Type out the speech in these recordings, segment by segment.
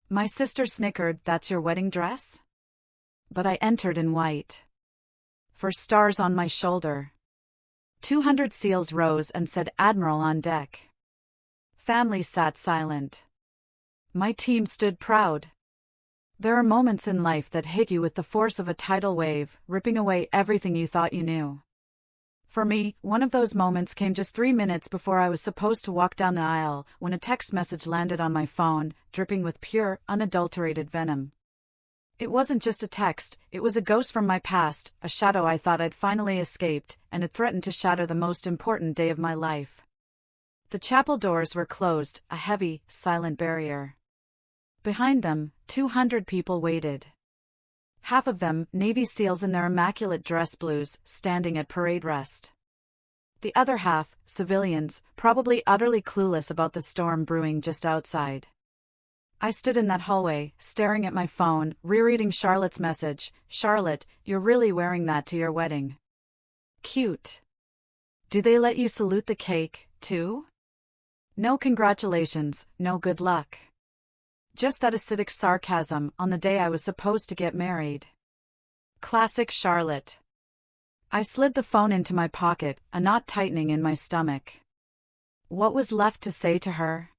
My sister snickered, "That's your wedding dress?" But I entered in white. For stars on my shoulder. 200 seals rose and said Admiral on deck. Family sat silent. My team stood proud. There are moments in life that hit you with the force of a tidal wave, ripping away everything you thought you knew. For me, one of those moments came just 3 minutes before I was supposed to walk down the aisle, when a text message landed on my phone, dripping with pure, unadulterated venom. It wasn't just a text, it was a ghost from my past, a shadow I thought I'd finally escaped, and it threatened to shatter the most important day of my life. The chapel doors were closed, a heavy, silent barrier. Behind them, 200 people waited. Half of them, Navy SEALs in their immaculate dress blues, standing at parade rest. The other half, civilians, probably utterly clueless about the storm brewing just outside. I stood in that hallway, staring at my phone, rereading Charlotte's message. "Charlotte, you're really wearing that to your wedding. Cute. Do they let you salute the cake, too? No congratulations, no good luck. Just that acidic sarcasm on the day I was supposed to get married." Classic Charlotte. I slid the phone into my pocket, a knot tightening in my stomach. What was left to say to her?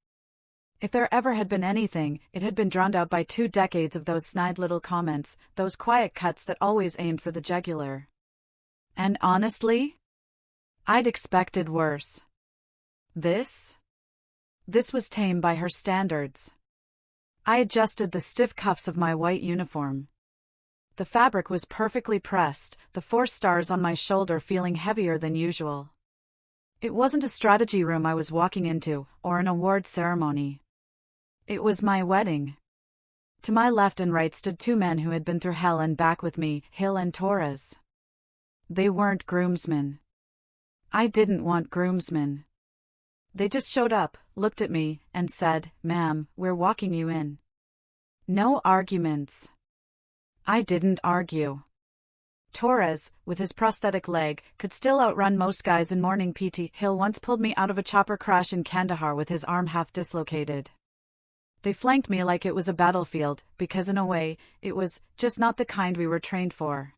If there ever had been anything, it had been drowned out by 2 decades of those snide little comments, those quiet cuts that always aimed for the jugular. And honestly, I'd expected worse. This was tame by her standards. I adjusted the stiff cuffs of my white uniform. The fabric was perfectly pressed, the 4 stars on my shoulder feeling heavier than usual. It wasn't a strategy room I was walking into, or an award ceremony. It was my wedding. To my left and right stood 2 men who had been through hell and back with me, Hill and Torres. They weren't groomsmen. I didn't want groomsmen. They just showed up, looked at me, and said, "Ma'am, we're walking you in." No arguments. I didn't argue. Torres, with his prosthetic leg, could still outrun most guys in morning PT. Hill once pulled me out of a chopper crash in Kandahar with his arm half dislocated. They flanked me like it was a battlefield, because in a way, it was just not the kind we were trained for.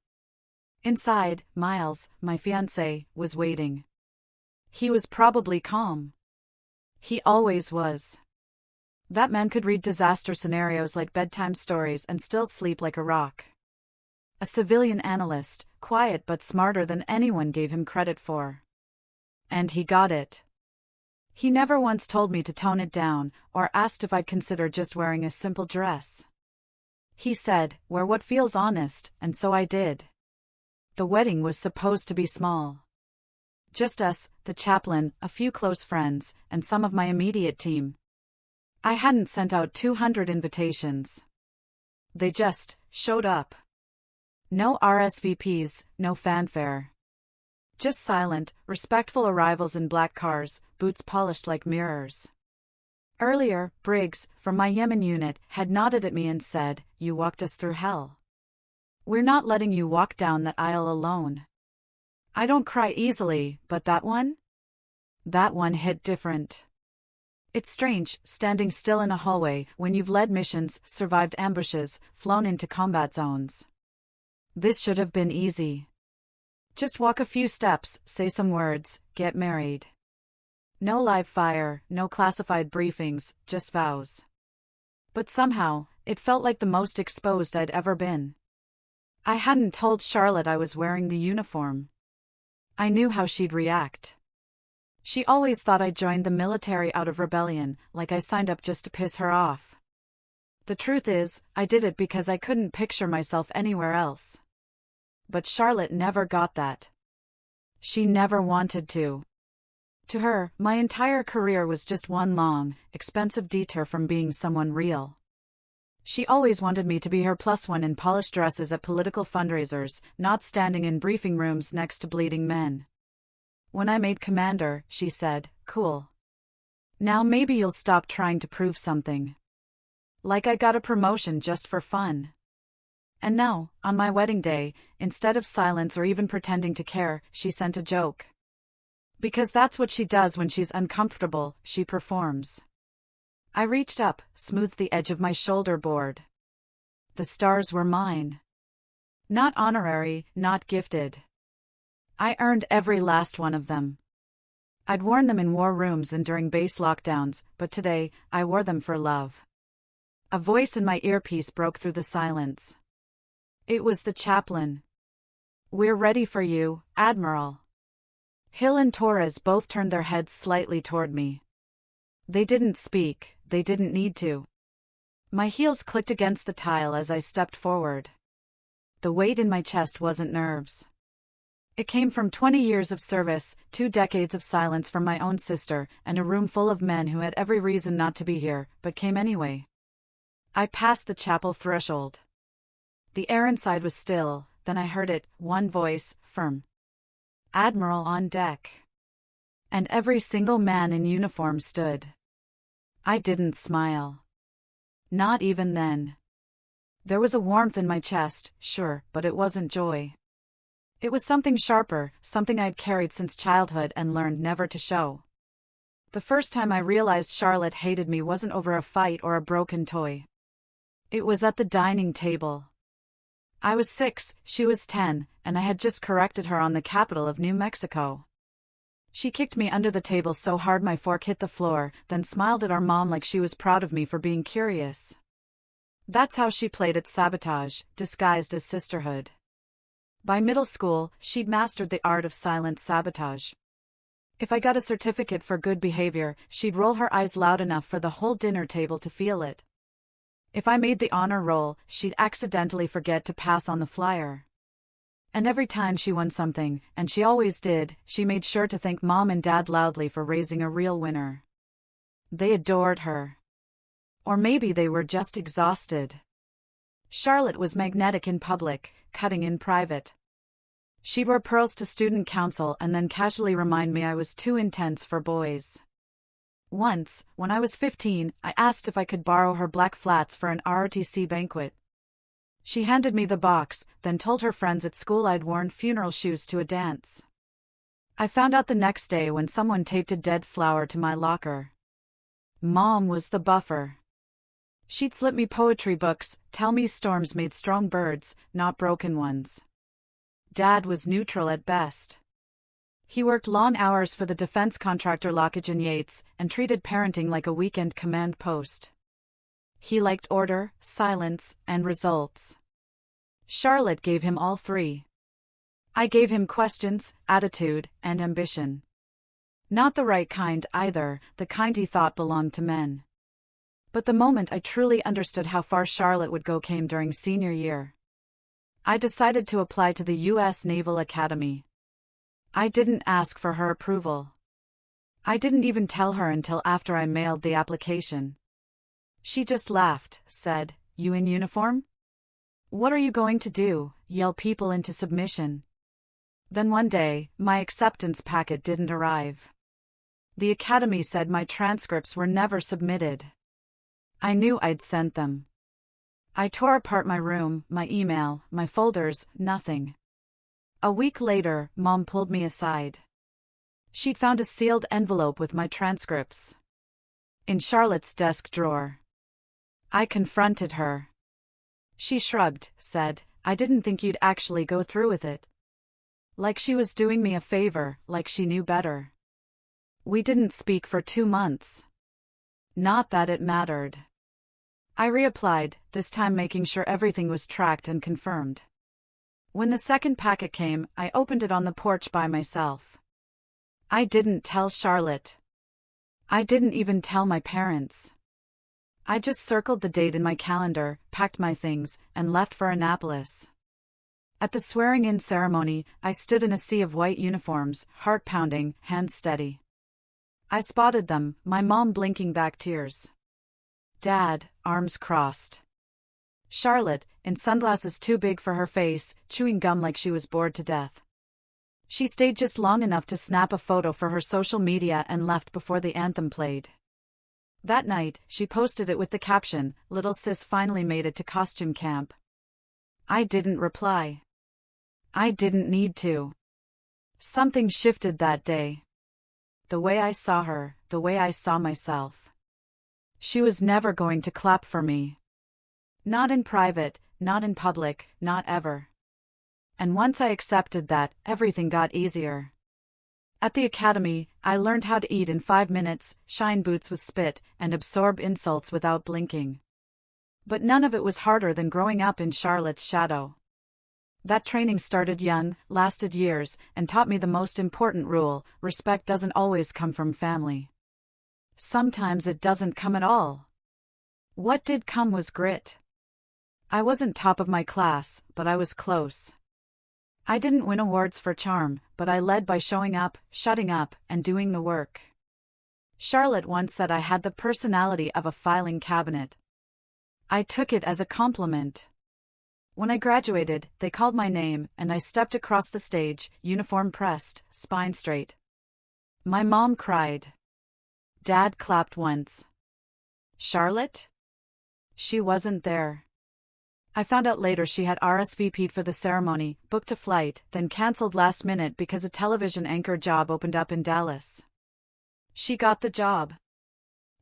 Inside, Miles, my fiancé, was waiting. He was probably calm. He always was. That man could read disaster scenarios like bedtime stories and still sleep like a rock. A civilian analyst, quiet but smarter than anyone gave him credit for. And he got it. He never once told me to tone it down, or asked if I'd consider just wearing a simple dress. He said, "Wear what feels honest," and so I did. The wedding was supposed to be small. Just us, the chaplain, a few close friends, and some of my immediate team. I hadn't sent out 200 invitations. They just showed up. No RSVPs, no fanfare. Just silent, respectful arrivals in black cars, boots polished like mirrors. Earlier, Briggs, from my Yemen unit, had nodded at me and said, "You walked us through hell. We're not letting you walk down that aisle alone." I don't cry easily, but that one? That one hit different. It's strange, standing still in a hallway, when you've led missions, survived ambushes, flown into combat zones. This should have been easy. Just walk a few steps, say some words, get married. No live fire, no classified briefings, just vows. But somehow, it felt like the most exposed I'd ever been. I hadn't told Charlotte I was wearing the uniform. I knew how she'd react. She always thought I joined the military out of rebellion, like I signed up just to piss her off. The truth is, I did it because I couldn't picture myself anywhere else. But Charlotte never got that. She never wanted to. To her, my entire career was just one long, expensive detour from being someone real. She always wanted me to be her +1 in polished dresses at political fundraisers, not standing in briefing rooms next to bleeding men. When I made commander, she said, "Cool. Now maybe you'll stop trying to prove something." Like I got a promotion just for fun. And now, on my wedding day, instead of silence or even pretending to care, she sent a joke. Because that's what she does when she's uncomfortable, she performs. I reached up, smoothed the edge of my shoulder board. The stars were mine. Not honorary, not gifted. I earned every last one of them. I'd worn them in war rooms and during base lockdowns, but today, I wore them for love. A voice in my earpiece broke through the silence. It was the chaplain. "We're ready for you, Admiral." Hill and Torres both turned their heads slightly toward me. They didn't speak, they didn't need to. My heels clicked against the tile as I stepped forward. The weight in my chest wasn't nerves. It came from 20 years of service, 2 decades of silence from my own sister, and a room full of men who had every reason not to be here, but came anyway. I passed the chapel threshold. The air inside was still, then I heard it, one voice, firm. "Admiral on deck." And every single man in uniform stood. I didn't smile. Not even then. There was a warmth in my chest, sure, but it wasn't joy. It was something sharper, something I'd carried since childhood and learned never to show. The first time I realized Charlotte hated me wasn't over a fight or a broken toy. It was at the dining table. I was 6, she was 10, and I had just corrected her on the capital of New Mexico. She kicked me under the table so hard my fork hit the floor, then smiled at our mom like she was proud of me for being curious. That's how she played at sabotage, disguised as sisterhood. By middle school, she'd mastered the art of silent sabotage. If I got a certificate for good behavior, she'd roll her eyes loud enough for the whole dinner table to feel it. If I made the honor roll, she'd accidentally forget to pass on the flyer. And every time she won something, and she always did, she made sure to thank Mom and Dad loudly for raising a real winner. They adored her. Or maybe they were just exhausted. Charlotte was magnetic in public, cutting in private. She'd wear pearls to student council and then casually remind me I was too intense for boys. Once, when I was 15, I asked if I could borrow her black flats for an ROTC banquet. She handed me the box, then told her friends at school I'd worn funeral shoes to a dance. I found out the next day when someone taped a dead flower to my locker. Mom was the buffer. She'd slip me poetry books, tell me storms made strong birds, not broken ones. Dad was neutral at best. He worked long hours for the defense contractor Lockheed Yates and treated parenting like a weekend command post. He liked order, silence, and results. Charlotte gave him all 3. I gave him questions, attitude, and ambition. Not the right kind either, the kind he thought belonged to men. But the moment I truly understood how far Charlotte would go came during senior year. I decided to apply to the U.S. Naval Academy. I didn't ask for her approval. I didn't even tell her until after I mailed the application. She just laughed, said, "You in uniform? What are you going to do, yell people into submission?" Then one day, my acceptance packet didn't arrive. The academy said my transcripts were never submitted. I knew I'd sent them. I tore apart my room, my email, my folders, nothing. A week later, Mom pulled me aside. She'd found a sealed envelope with my transcripts in Charlotte's desk drawer. I confronted her. She shrugged, said, "I didn't think you'd actually go through with it." Like she was doing me a favor, like she knew better. We didn't speak for 2 months. Not that it mattered. I reapplied, this time making sure everything was tracked and confirmed. When the second packet came, I opened it on the porch by myself. I didn't tell Charlotte. I didn't even tell my parents. I just circled the date in my calendar, packed my things, and left for Annapolis. At the swearing-in ceremony, I stood in a sea of white uniforms, heart pounding, hands steady. I spotted them, my mom blinking back tears. Dad, arms crossed. Charlotte, in sunglasses too big for her face, chewing gum like she was bored to death. She stayed just long enough to snap a photo for her social media and left before the anthem played. That night, she posted it with the caption, "Little sis finally made it to costume camp." I didn't reply. I didn't need to. Something shifted that day. The way I saw her, the way I saw myself. She was never going to clap for me. Not in private, not in public, not ever. And once I accepted that, everything got easier. At the academy, I learned how to eat in 5 minutes, shine boots with spit, and absorb insults without blinking. But none of it was harder than growing up in Charlotte's shadow. That training started young, lasted years, and taught me the most important rule: respect doesn't always come from family. Sometimes it doesn't come at all. What did come was grit. I wasn't top of my class, but I was close. I didn't win awards for charm, but I led by showing up, shutting up, and doing the work. Charlotte once said I had the personality of a filing cabinet. I took it as a compliment. When I graduated, they called my name, and I stepped across the stage, uniform pressed, spine straight. My mom cried. Dad clapped once. Charlotte? She wasn't there. I found out later she had RSVP'd for the ceremony, booked a flight, then cancelled last minute because a television anchor job opened up in Dallas. She got the job.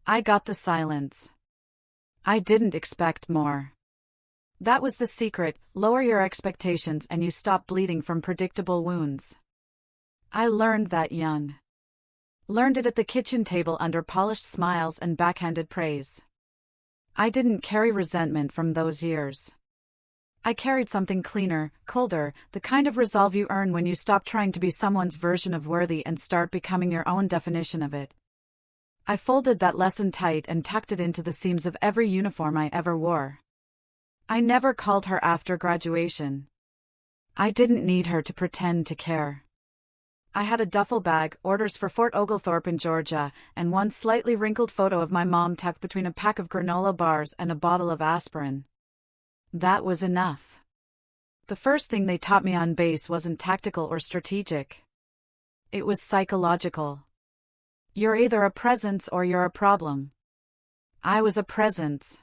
I got the silence. I didn't expect more. That was the secret: lower your expectations and you stop bleeding from predictable wounds. I learned that young. Learned it at the kitchen table under polished smiles and backhanded praise. I didn't carry resentment from those years. I carried something cleaner, colder, the kind of resolve you earn when you stop trying to be someone's version of worthy and start becoming your own definition of it. I folded that lesson tight and tucked it into the seams of every uniform I ever wore. I never called her after graduation. I didn't need her to pretend to care. I had a duffel bag, orders for Fort Oglethorpe in Georgia, and one slightly wrinkled photo of my mom tucked between a pack of granola bars and a bottle of aspirin. That was enough. The first thing they taught me on base wasn't tactical or strategic. It was psychological. You're either a presence or you're a problem. I was a presence.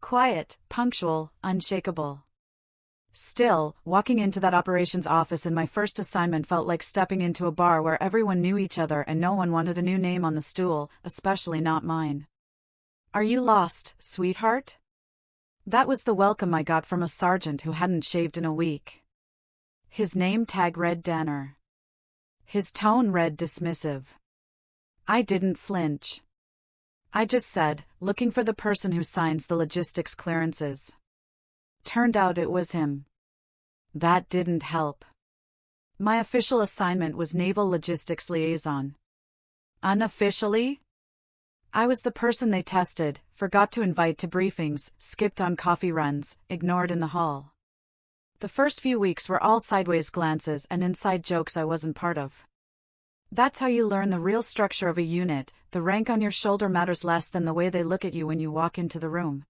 Quiet, punctual, unshakable. Still, walking into that operations office in my first assignment felt like stepping into a bar where everyone knew each other and no one wanted a new name on the stool, especially not mine. Are you lost, sweetheart? That was the welcome I got from a sergeant who hadn't shaved in a week. His name tag read Danner. His tone read dismissive. I didn't flinch. I just said, looking for the person who signs the logistics clearances. Turned out it was him. That didn't help. My official assignment was Naval Logistics Liaison. Unofficially? I was the person they tested, forgot to invite to briefings, skipped on coffee runs, ignored in the hall. The first few weeks were all sideways glances and inside jokes I wasn't part of. That's how you learn the real structure of a unit. The rank on your shoulder matters less than the way they look at you when you walk into the room.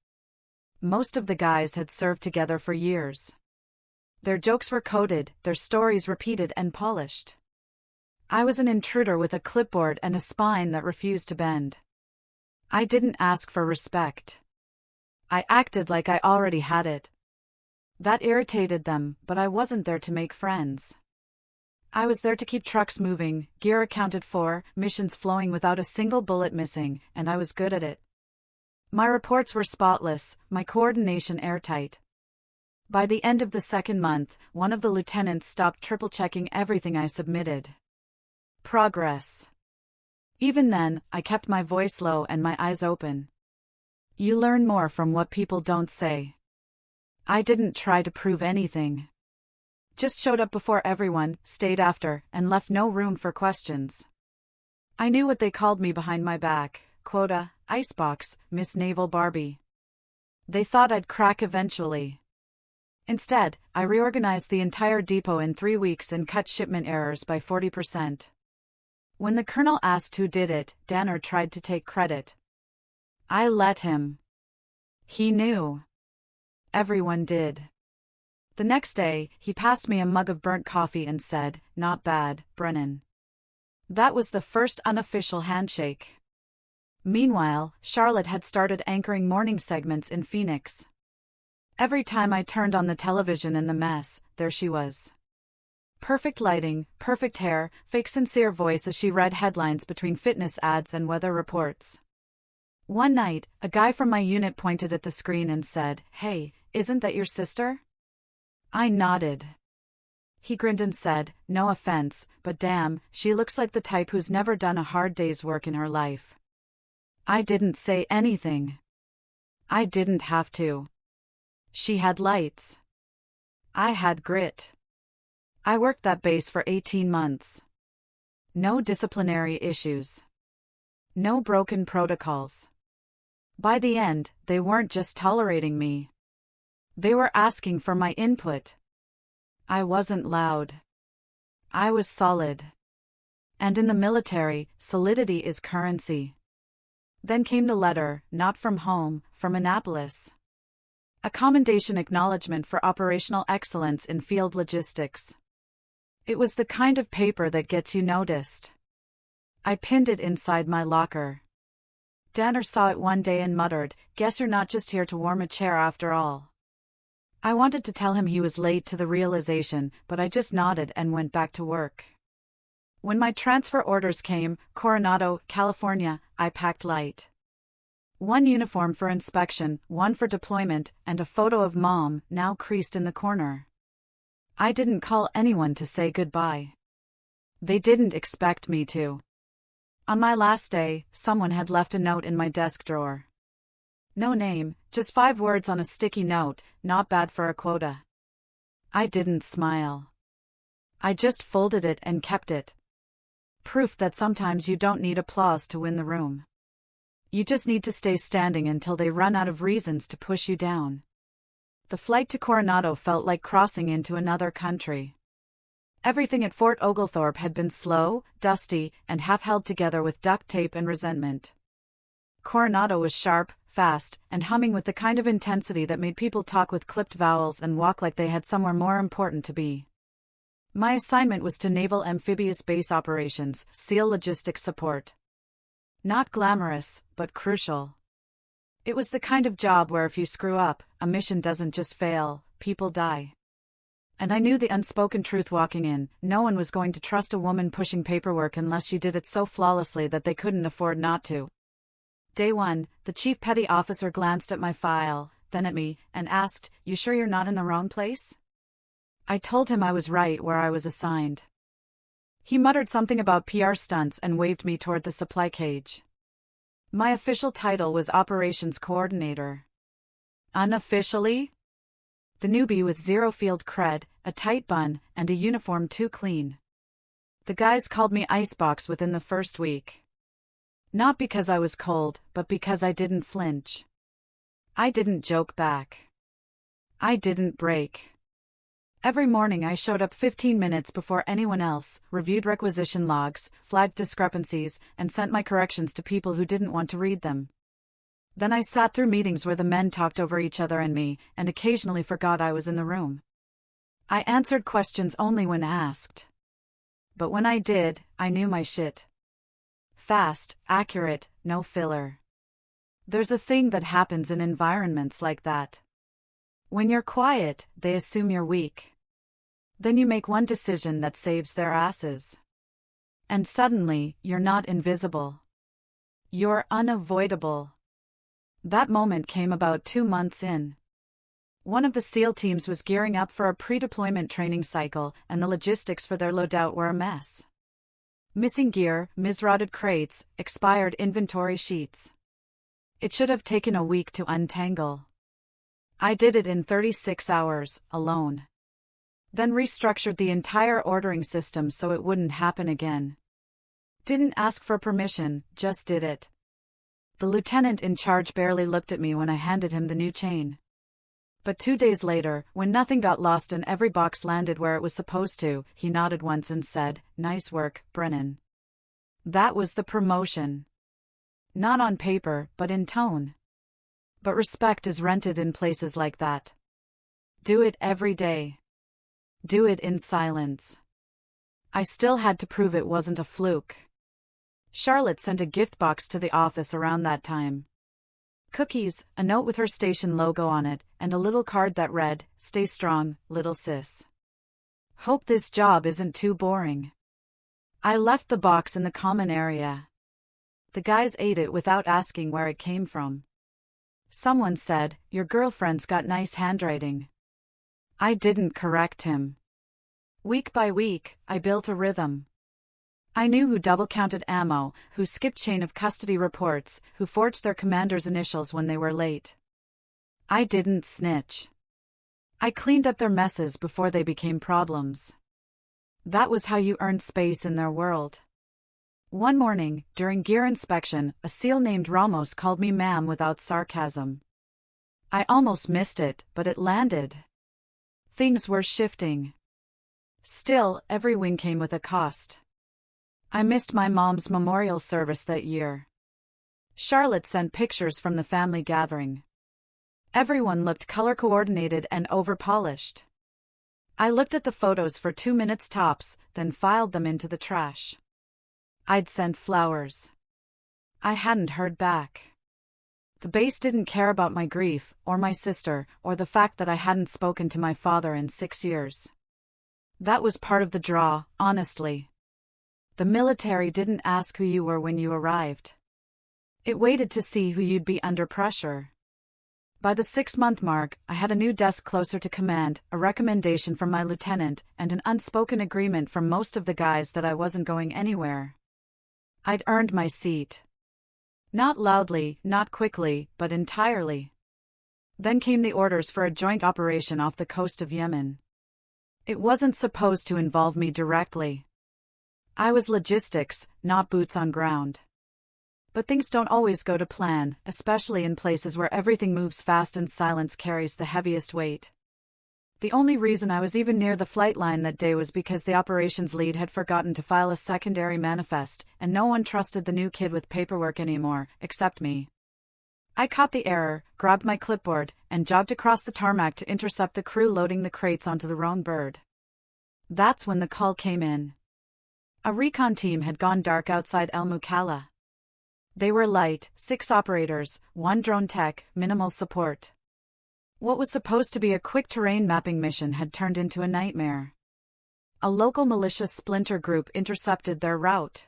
Most of the guys had served together for years. Their jokes were coded, their stories repeated and polished. I was an intruder with a clipboard and a spine that refused to bend. I didn't ask for respect. I acted like I already had it. That irritated them, but I wasn't there to make friends. I was there to keep trucks moving, gear accounted for, missions flowing without a single bullet missing, and I was good at it. My reports were spotless, my coordination airtight. By the end of the second month, one of the lieutenants stopped triple-checking everything I submitted. Progress. Even then, I kept my voice low and my eyes open. You learn more from what people don't say. I didn't try to prove anything. Just showed up before everyone, stayed after, and left no room for questions. I knew what they called me behind my back: quota, icebox, Miss Naval Barbie. They thought I'd crack eventually. Instead, I reorganized the entire depot in 3 weeks and cut shipment errors by 40%. When the colonel asked who did it, Danner tried to take credit. I let him. He knew. Everyone did. The next day, he passed me a mug of burnt coffee and said, "Not bad, Brennan." That was the first unofficial handshake. Meanwhile, Charlotte had started anchoring morning segments in Phoenix. Every time I turned on the television in the mess, there she was. Perfect lighting, perfect hair, fake sincere voice as she read headlines between fitness ads and weather reports. One night, a guy from my unit pointed at the screen and said, "Hey, isn't that your sister?" I nodded. He grinned and said, "No offense, but damn, she looks like the type who's never done a hard day's work in her life." I didn't say anything. I didn't have to. She had lights. I had grit. I worked that base for 18 months. No disciplinary issues. No broken protocols. By the end, they weren't just tolerating me. They were asking for my input. I wasn't loud. I was solid. And in the military, solidity is currency. Then came the letter, not from home, from Annapolis. A commendation acknowledgement for operational excellence in field logistics. It was the kind of paper that gets you noticed. I pinned it inside my locker. Danner saw it one day and muttered, "Guess you're not just here to warm a chair after all." I wanted to tell him he was late to the realization, but I just nodded and went back to work. When my transfer orders came, Coronado, California, I packed light. One uniform for inspection, one for deployment, and a photo of Mom, now creased in the corner. I didn't call anyone to say goodbye. They didn't expect me to. On my last day, someone had left a note in my desk drawer. No name, just 5 words on a sticky note, not bad for a quota. I didn't smile. I just folded it and kept it. Proof that sometimes you don't need applause to win the room. You just need to stay standing until they run out of reasons to push you down. The flight to Coronado felt like crossing into another country. Everything at Fort Oglethorpe had been slow, dusty, and half held together with duct tape and resentment. Coronado was sharp, fast, and humming with the kind of intensity that made people talk with clipped vowels and walk like they had somewhere more important to be. My assignment was to Naval Amphibious Base Operations, SEAL Logistics Support. Not glamorous, but crucial. It was the kind of job where if you screw up, a mission doesn't just fail, people die. And I knew the unspoken truth walking in: no one was going to trust a woman pushing paperwork unless she did it so flawlessly that they couldn't afford not to. Day 1, the chief petty officer glanced at my file, then at me, and asked, "You sure you're not in the wrong place?" I told him I was right where I was assigned. He muttered something about PR stunts and waved me toward the supply cage. My official title was Operations Coordinator. Unofficially? The newbie with zero field cred, a tight bun, and a uniform too clean. The guys called me Icebox within the first week. Not because I was cold, but because I didn't flinch. I didn't joke back. I didn't break. Every morning I showed up 15 minutes before anyone else, reviewed requisition logs, flagged discrepancies, and sent my corrections to people who didn't want to read them. Then I sat through meetings where the men talked over each other and me, and occasionally forgot I was in the room. I answered questions only when asked. But when I did, I knew my shit. Fast, accurate, no filler. There's a thing that happens in environments like that. When you're quiet, they assume you're weak. Then you make one decision that saves their asses. And suddenly, you're not invisible. You're unavoidable. That moment came about 2 months in. One of the SEAL teams was gearing up for a pre-deployment training cycle, and the logistics for their loadout were a mess. Missing gear, misrouted crates, expired inventory sheets. It should have taken a week to untangle. I did it in 36 hours, alone. Then restructured the entire ordering system so it wouldn't happen again. Didn't ask for permission, just did it. The lieutenant in charge barely looked at me when I handed him the new chain. But 2 days later, when nothing got lost and every box landed where it was supposed to, he nodded once and said, "Nice work, Brennan." That was the promotion. Not on paper, but in tone. But respect is rented in places like that. Do it every day. Do it in silence. I still had to prove it wasn't a fluke. Charlotte sent a gift box to the office around that time. Cookies, a note with her station logo on it, and a little card that read, "Stay strong, little sis. Hope this job isn't too boring." I left the box in the common area. The guys ate it without asking where it came from. Someone said, "Your girlfriend's got nice handwriting." I didn't correct him. Week by week, I built a rhythm. I knew who double-counted ammo, who skipped chain of custody reports, who forged their commander's initials when they were late. I didn't snitch. I cleaned up their messes before they became problems. That was how you earned space in their world. One morning, during gear inspection, a SEAL named Ramos called me ma'am without sarcasm. I almost missed it, but it landed. Things were shifting. Still, every win came with a cost. I missed my mom's memorial service that year. Charlotte sent pictures from the family gathering. Everyone looked color-coordinated and over-polished. I looked at the photos for 2 minutes tops, then filed them into the trash. I'd sent flowers. I hadn't heard back. The base didn't care about my grief, or my sister, or the fact that I hadn't spoken to my father in 6 years. That was part of the draw, honestly. The military didn't ask who you were when you arrived. It waited to see who you'd be under pressure. By the 6-month mark, I had a new desk closer to command, a recommendation from my lieutenant, and an unspoken agreement from most of the guys that I wasn't going anywhere. I'd earned my seat. Not loudly, not quickly, but entirely. Then came the orders for a joint operation off the coast of Yemen. It wasn't supposed to involve me directly. I was logistics, not boots on ground. But things don't always go to plan, especially in places where everything moves fast and silence carries the heaviest weight. The only reason I was even near the flight line that day was because the operations lead had forgotten to file a secondary manifest, and no one trusted the new kid with paperwork anymore, except me. I caught the error, grabbed my clipboard, and jogged across the tarmac to intercept the crew loading the crates onto the wrong bird. That's when the call came in. A recon team had gone dark outside El Mukalla. They were light, 6 operators, 1 drone tech, minimal support. What was supposed to be a quick terrain mapping mission had turned into a nightmare. A local militia splinter group intercepted their route.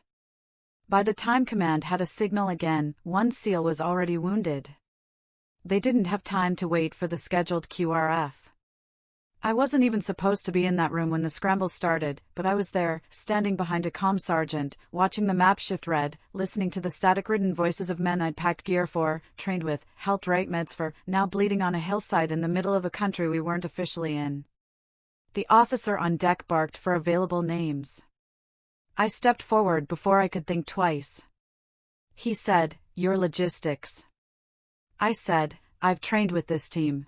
By the time command had a signal again, 1 SEAL was already wounded. They didn't have time to wait for the scheduled QRF. I wasn't even supposed to be in that room when the scramble started, but I was there, standing behind a comm sergeant, watching the map shift red, listening to the static-ridden voices of men I'd packed gear for, trained with, helped write meds for, now bleeding on a hillside in the middle of a country we weren't officially in. The officer on deck barked for available names. I stepped forward before I could think twice. He said, "You're logistics." I said, "I've trained with this team.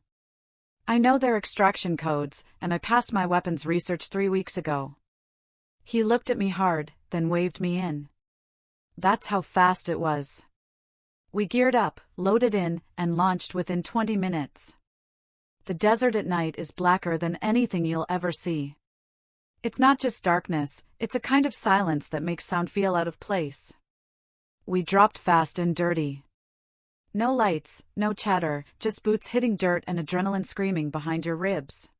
I know their extraction codes, and I passed my weapons research 3 weeks ago." He looked at me hard, then waved me in. That's how fast it was. We geared up, loaded in, and launched within 20 minutes. The desert at night is blacker than anything you'll ever see. It's not just darkness, it's a kind of silence that makes sound feel out of place. We dropped fast and dirty. No lights, no chatter, just boots hitting dirt and adrenaline screaming behind your ribs.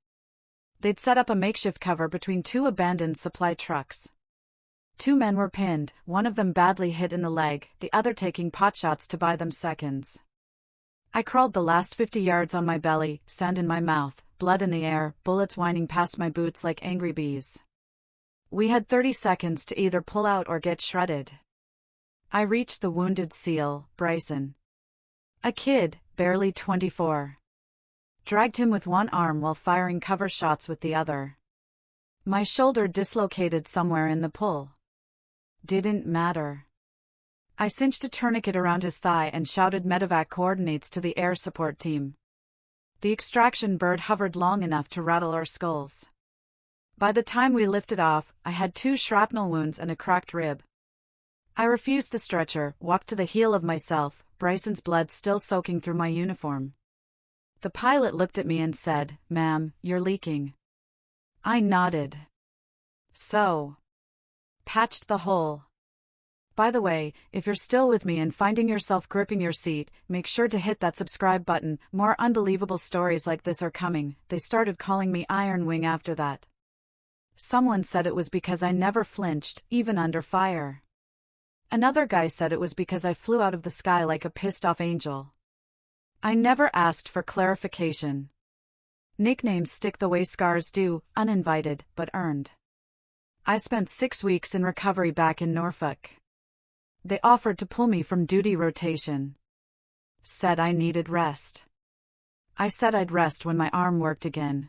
They'd set up a makeshift cover between 2 abandoned supply trucks. 2 men were pinned, one of them badly hit in the leg, the other taking potshots to buy them seconds. I crawled the last 50 yards on my belly, sand in my mouth, blood in the air, bullets whining past my boots like angry bees. We had 30 seconds to either pull out or get shredded. I reached the wounded SEAL, Bryson. A kid, barely 24. Dragged him with one arm while firing cover shots with the other. My shoulder dislocated somewhere in the pull. Didn't matter. I cinched a tourniquet around his thigh and shouted medevac coordinates to the air support team. The extraction bird hovered long enough to rattle our skulls. By the time we lifted off, I had 2 shrapnel wounds and a cracked rib. I refused the stretcher, walked to the heel of myself, Bryson's blood still soaking through my uniform. The pilot looked at me and said, "Ma'am, you're leaking." I nodded. So. Patched the hole. By the way, if you're still with me and finding yourself gripping your seat, make sure to hit that subscribe button. More unbelievable stories like this are coming. They started calling me Iron Wing after that. Someone said it was because I never flinched, even under fire. Another guy said it was because I flew out of the sky like a pissed-off angel. I never asked for clarification. Nicknames stick the way scars do, uninvited, but earned. I spent 6 weeks in recovery back in Norfolk. They offered to pull me from duty rotation. Said I needed rest. I said I'd rest when my arm worked again.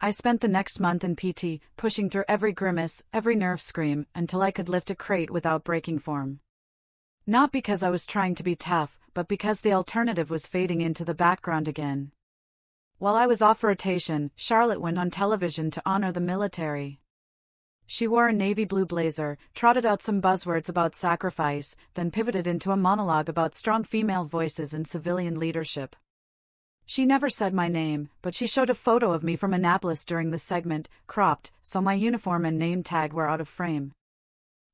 I spent the next month in PT, pushing through every grimace, every nerve scream, until I could lift a crate without breaking form. Not because I was trying to be tough, but because the alternative was fading into the background again. While I was off rotation, Charlotte went on television to honor the military. She wore a navy blue blazer, trotted out some buzzwords about sacrifice, then pivoted into a monologue about strong female voices and civilian leadership. She never said my name, but she showed a photo of me from Annapolis during the segment, cropped, so my uniform and name tag were out of frame.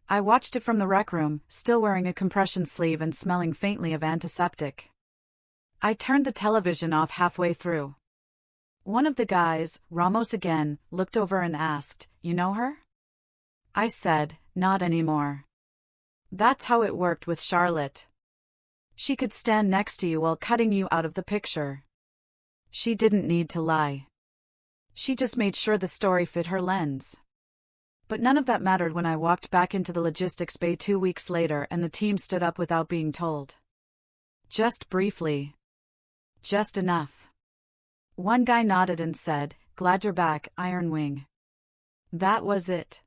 I watched it from the rec room, still wearing a compression sleeve and smelling faintly of antiseptic. I turned the television off halfway through. One of the guys, Ramos again, looked over and asked, "You know her?" I said, "Not anymore." That's how it worked with Charlotte. She could stand next to you while cutting you out of the picture. She didn't need to lie. She just made sure the story fit her lens. But none of that mattered when I walked back into the logistics bay 2 weeks later and the team stood up without being told. Just briefly. Just enough. One guy nodded and said, "Glad you're back, Iron Wing." That was it.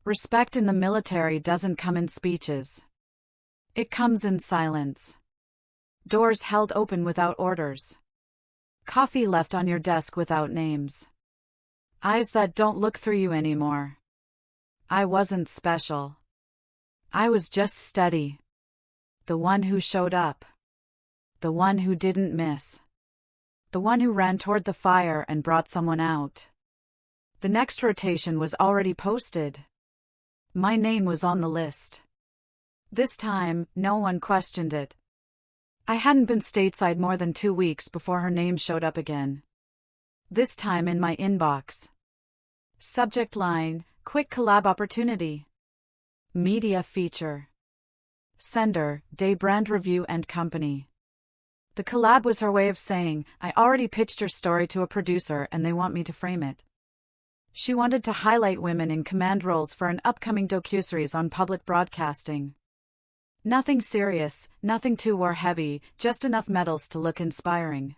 Respect in the military doesn't come in speeches. It comes in silence. Doors held open without orders. Coffee left on your desk without names. Eyes that don't look through you anymore. I wasn't special. I was just steady. The one who showed up. The one who didn't miss. The one who ran toward the fire and brought someone out. The next rotation was already posted. My name was on the list. This time, no one questioned it. I hadn't been stateside more than 2 weeks before her name showed up again. This time in my inbox. Subject line, "Quick collab opportunity." Media feature. Sender, Day Brand Review and Company. The collab was her way of saying, "I already pitched your story to a producer and they want me to frame it." She wanted to highlight women in command roles for an upcoming docuseries on public broadcasting. Nothing serious, nothing too war-heavy, just enough medals to look inspiring.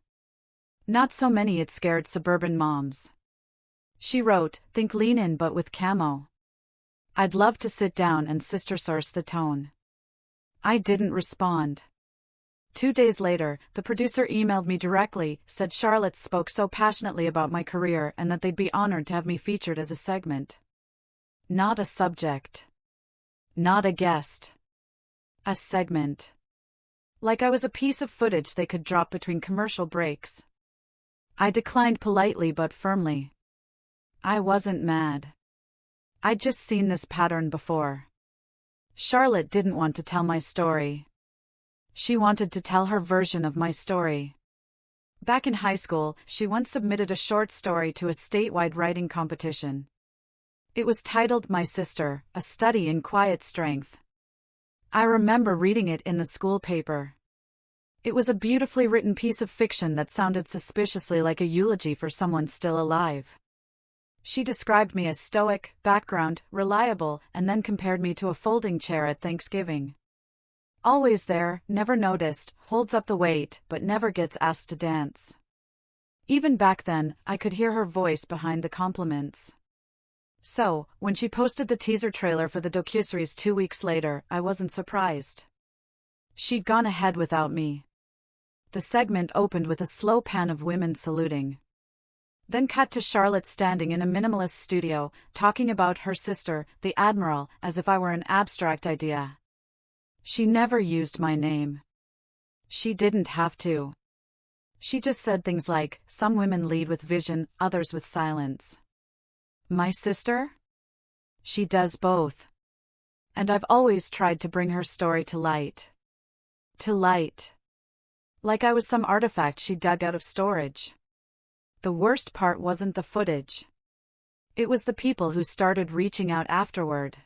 Not so many it scared suburban moms. She wrote, "Think lean in but with camo." I'd love to sit down and sister source the tone. I didn't respond. 2 days later, the producer emailed me directly, said Charlotte spoke so passionately about my career and that they'd be honored to have me featured as a segment. Not a subject. Not a guest. A segment. Like I was a piece of footage they could drop between commercial breaks. I declined politely but firmly. I wasn't mad. I'd just seen this pattern before. Charlotte didn't want to tell my story. She wanted to tell her version of my story. Back in high school, she once submitted a short story to a statewide writing competition. It was titled My Sister, A Study in Quiet Strength. I remember reading it in the school paper. It was a beautifully written piece of fiction that sounded suspiciously like a eulogy for someone still alive. She described me as stoic, background, reliable, and then compared me to a folding chair at Thanksgiving. Always there, never noticed, holds up the weight, but never gets asked to dance. Even back then, I could hear her voice behind the compliments. So, when she posted the teaser trailer for the docuseries 2 weeks later, I wasn't surprised. She'd gone ahead without me. The segment opened with a slow pan of women saluting. Then cut to Charlotte standing in a minimalist studio, talking about her sister, the Admiral, as if I were an abstract idea. She never used my name. She didn't have to. She just said things like, "Some women lead with vision, others with silence." My sister? She does both. And I've always tried to bring her story to light. To light. Like I was some artifact she dug out of storage. The worst part wasn't the footage. It was the people who started reaching out afterward.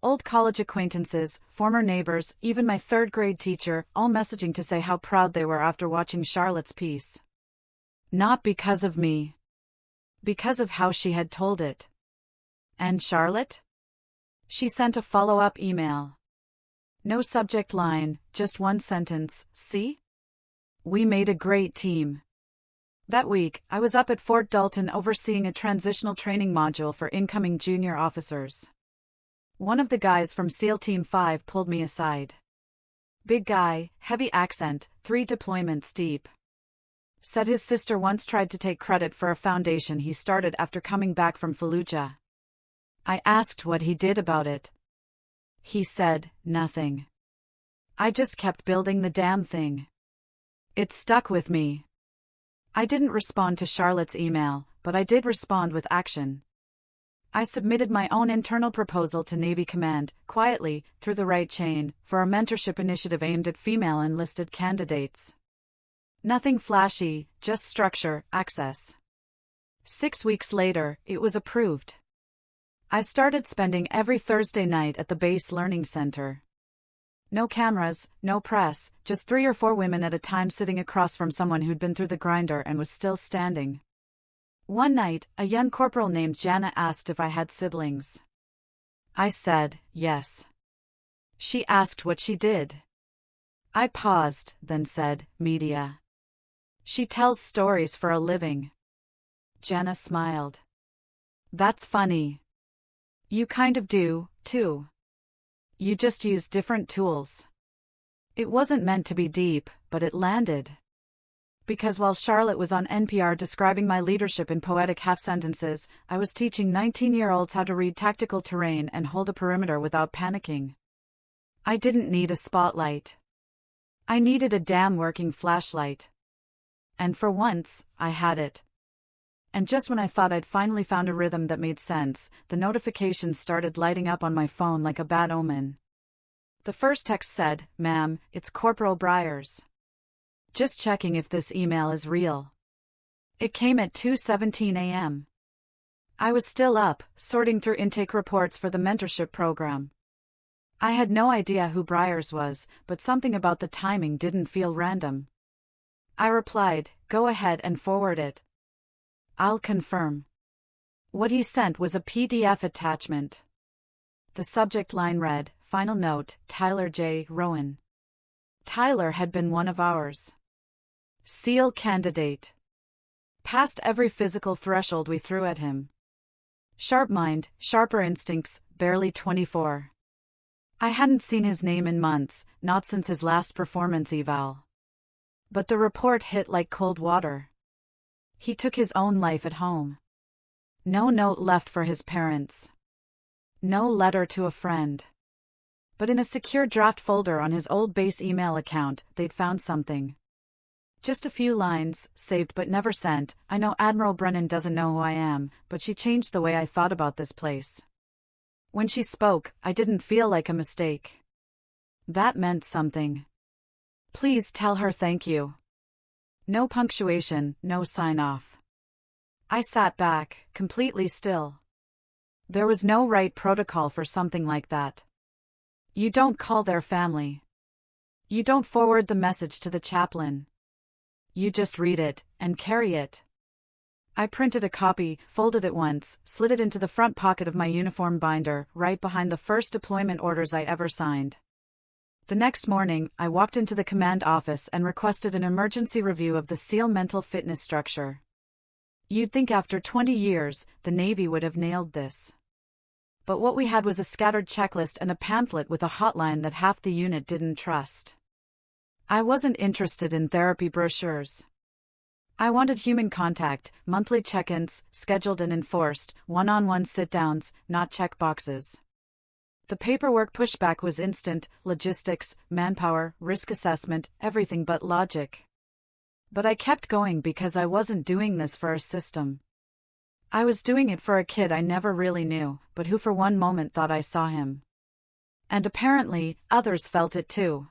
Old college acquaintances, former neighbors, even my third-grade teacher, all messaging to say how proud they were after watching Charlotte's piece. Not because of me. Because of how she had told it. And Charlotte? She sent a follow-up email. No subject line, just one sentence, see? We made a great team. That week, I was up at Fort Dalton overseeing a transitional training module for incoming junior officers. One of the guys from SEAL Team 5 pulled me aside. Big guy, heavy accent, 3 deployments deep. Said his sister once tried to take credit for a foundation he started after coming back from Fallujah. I asked what he did about it. He said, nothing. I just kept building the damn thing. It stuck with me. I didn't respond to Charlotte's email, but I did respond with action. I submitted my own internal proposal to Navy Command, quietly, through the right chain, for a mentorship initiative aimed at female enlisted candidates. Nothing flashy, just structure, access. 6 weeks later, it was approved. I started spending every Thursday night at the base learning center. No cameras, no press, just 3 or 4 women at a time sitting across from someone who'd been through the grinder and was still standing. One night, a young corporal named Jana asked if I had siblings. I said, yes. She asked what she did. I paused, then said, media. She tells stories for a living. Jana smiled. That's funny. You kind of do, too. You just use different tools. It wasn't meant to be deep, but it landed. Because while Charlotte was on NPR describing my leadership in poetic half-sentences, I was teaching 19-year-olds how to read tactical terrain and hold a perimeter without panicking. I didn't need a spotlight. I needed a damn working flashlight. And for once, I had it. And just when I thought I'd finally found a rhythm that made sense, the notifications started lighting up on my phone like a bad omen. The first text said, "Ma'am, it's Corporal Briers. Just checking if this email is real." It came at 2:17 a.m. I was still up, sorting through intake reports for the mentorship program. I had no idea who Briers was, but something about the timing didn't feel random. I replied, "Go ahead and forward it. I'll confirm." What he sent was a PDF attachment. The subject line read, "Final note, Tyler J. Rowan." Tyler had been one of ours. SEAL candidate. Passed every physical threshold we threw at him. Sharp mind, sharper instincts, barely 24. I hadn't seen his name in months, not since his last performance eval. But the report hit like cold water. He took his own life at home. No note left for his parents. No letter to a friend. But in a secure draft folder on his old base email account, they'd found something. Just a few lines, saved but never sent. "I know Admiral Brennan doesn't know who I am, but she changed the way I thought about this place." When she spoke, I didn't feel like a mistake. That meant something. "Please tell her thank you." No punctuation, no sign-off. I sat back, completely still. There was no right protocol for something like that. You don't call their family. You don't forward the message to the chaplain. You just read it, and carry it. I printed a copy, folded it once, slid it into the front pocket of my uniform binder, right behind the first deployment orders I ever signed. The next morning, I walked into the command office and requested an emergency review of the SEAL mental fitness structure. You'd think after 20 years, the Navy would have nailed this. But what we had was a scattered checklist and a pamphlet with a hotline that half the unit didn't trust. I wasn't interested in therapy brochures. I wanted human contact, monthly check-ins, scheduled and enforced, one-on-one sit-downs, not check-boxes. The paperwork pushback was instant: logistics, manpower, risk assessment, everything but logic. But I kept going because I wasn't doing this for a system. I was doing it for a kid I never really knew, but who for one moment thought I saw him. And apparently, others felt it too.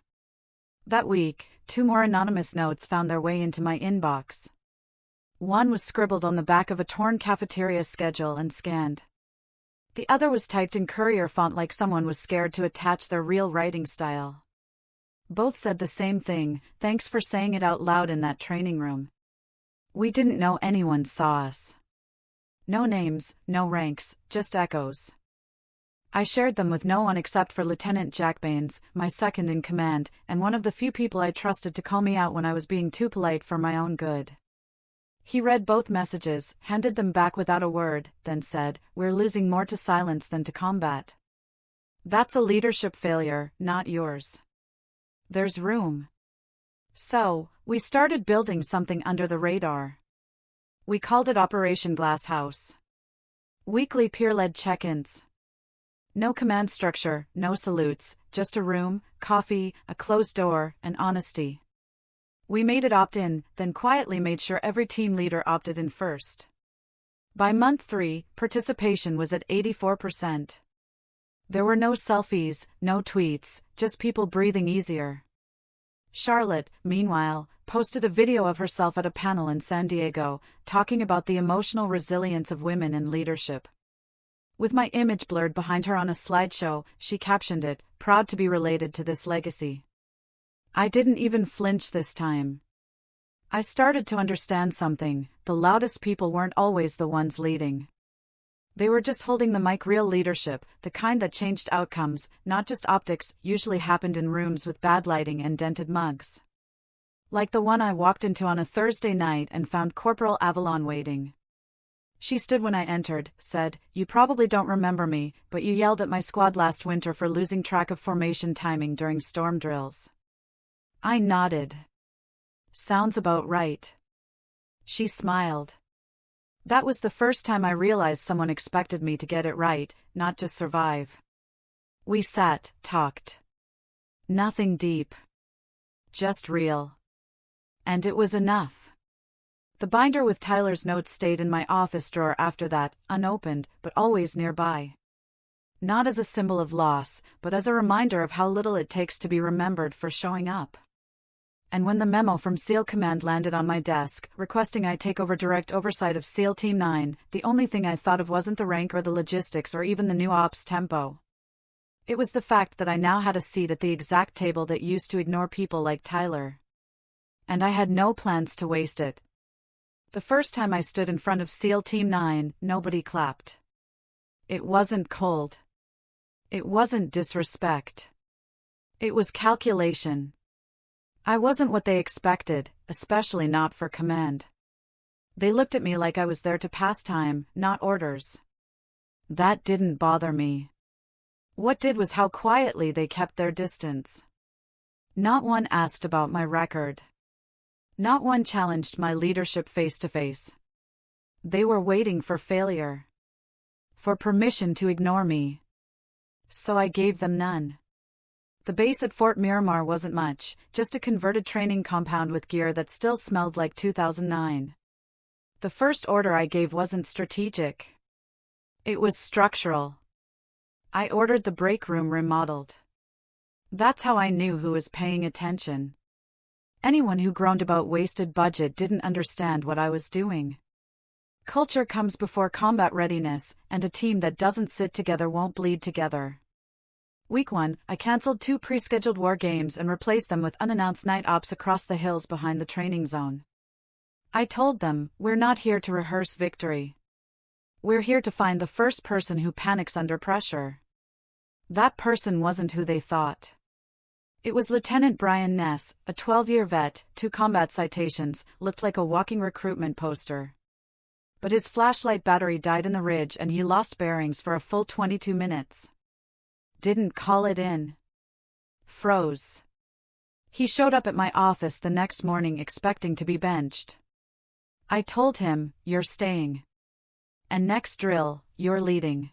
That week, 2 more anonymous notes found their way into my inbox. One was scribbled on the back of a torn cafeteria schedule and scanned. The other was typed in courier font like someone was scared to attach their real writing style. Both said the same thing: "Thanks for saying it out loud in that training room." We didn't know anyone saw us. No names, no ranks, just echoes. I shared them with no one except for Lieutenant Jack Baines, my second in command, and one of the few people I trusted to call me out when I was being too polite for my own good. He read both messages, handed them back without a word, then said, "We're losing more to silence than to combat. That's a leadership failure, not yours. There's room." So, we started building something under the radar. We called it Operation Glass House. Weekly peer-led check-ins. No command structure, no salutes, just a room, coffee, a closed door, and honesty. We made it opt-in, then quietly made sure every team leader opted in first. By month 3, participation was at 84%. There were no selfies, no tweets, just people breathing easier. Charlotte, meanwhile, posted a video of herself at a panel in San Diego, talking about the emotional resilience of women in leadership. With my image blurred behind her on a slideshow, she captioned it, "Proud to be related to this legacy." I didn't even flinch this time. I started to understand something: the loudest people weren't always the ones leading. They were just holding the mic. Real leadership, the kind that changed outcomes, not just optics, usually happened in rooms with bad lighting and dented mugs. Like the one I walked into on a Thursday night and found Corporal Avalon waiting. She stood when I entered, said, "You probably don't remember me, but you yelled at my squad last winter for losing track of formation timing during storm drills." I nodded. "Sounds about right." She smiled. That was the first time I realized someone expected me to get it right, not just survive. We sat, talked. Nothing deep. Just real. And it was enough. The binder with Tyler's notes stayed in my office drawer after that, unopened, but always nearby. Not as a symbol of loss, but as a reminder of how little it takes to be remembered for showing up. And when the memo from SEAL Command landed on my desk, requesting I take over direct oversight of SEAL Team 9, the only thing I thought of wasn't the rank or the logistics or even the new ops tempo. It was the fact that I now had a seat at the exact table that used to ignore people like Tyler. And I had no plans to waste it. The first time I stood in front of SEAL Team 9, nobody clapped. It wasn't cold. It wasn't disrespect. It was calculation. I wasn't what they expected, especially not for command. They looked at me like I was there to pass time, not orders. That didn't bother me. What did was how quietly they kept their distance. Not one asked about my record. Not one challenged my leadership face to face. They were waiting for failure. For permission to ignore me. So I gave them none. The base at Fort Miramar wasn't much, just a converted training compound with gear that still smelled like 2009. The first order I gave wasn't strategic. It was structural. I ordered the break room remodeled. That's how I knew who was paying attention. Anyone who groaned about wasted budget didn't understand what I was doing. Culture comes before combat readiness, and a team that doesn't sit together won't bleed together. Week 1, I cancelled 2 pre-scheduled war games and replaced them with unannounced night ops across the hills behind the training zone. I told them, "We're not here to rehearse victory. We're here to find the first person who panics under pressure." That person wasn't who they thought. It was Lieutenant Brian Ness, a 12-year vet, 2 combat citations, looked like a walking recruitment poster. But his flashlight battery died in the ridge and he lost bearings for a full 22 minutes. Didn't call it in. Froze. He showed up at my office the next morning expecting to be benched. I told him, "You're staying. And next drill, you're leading.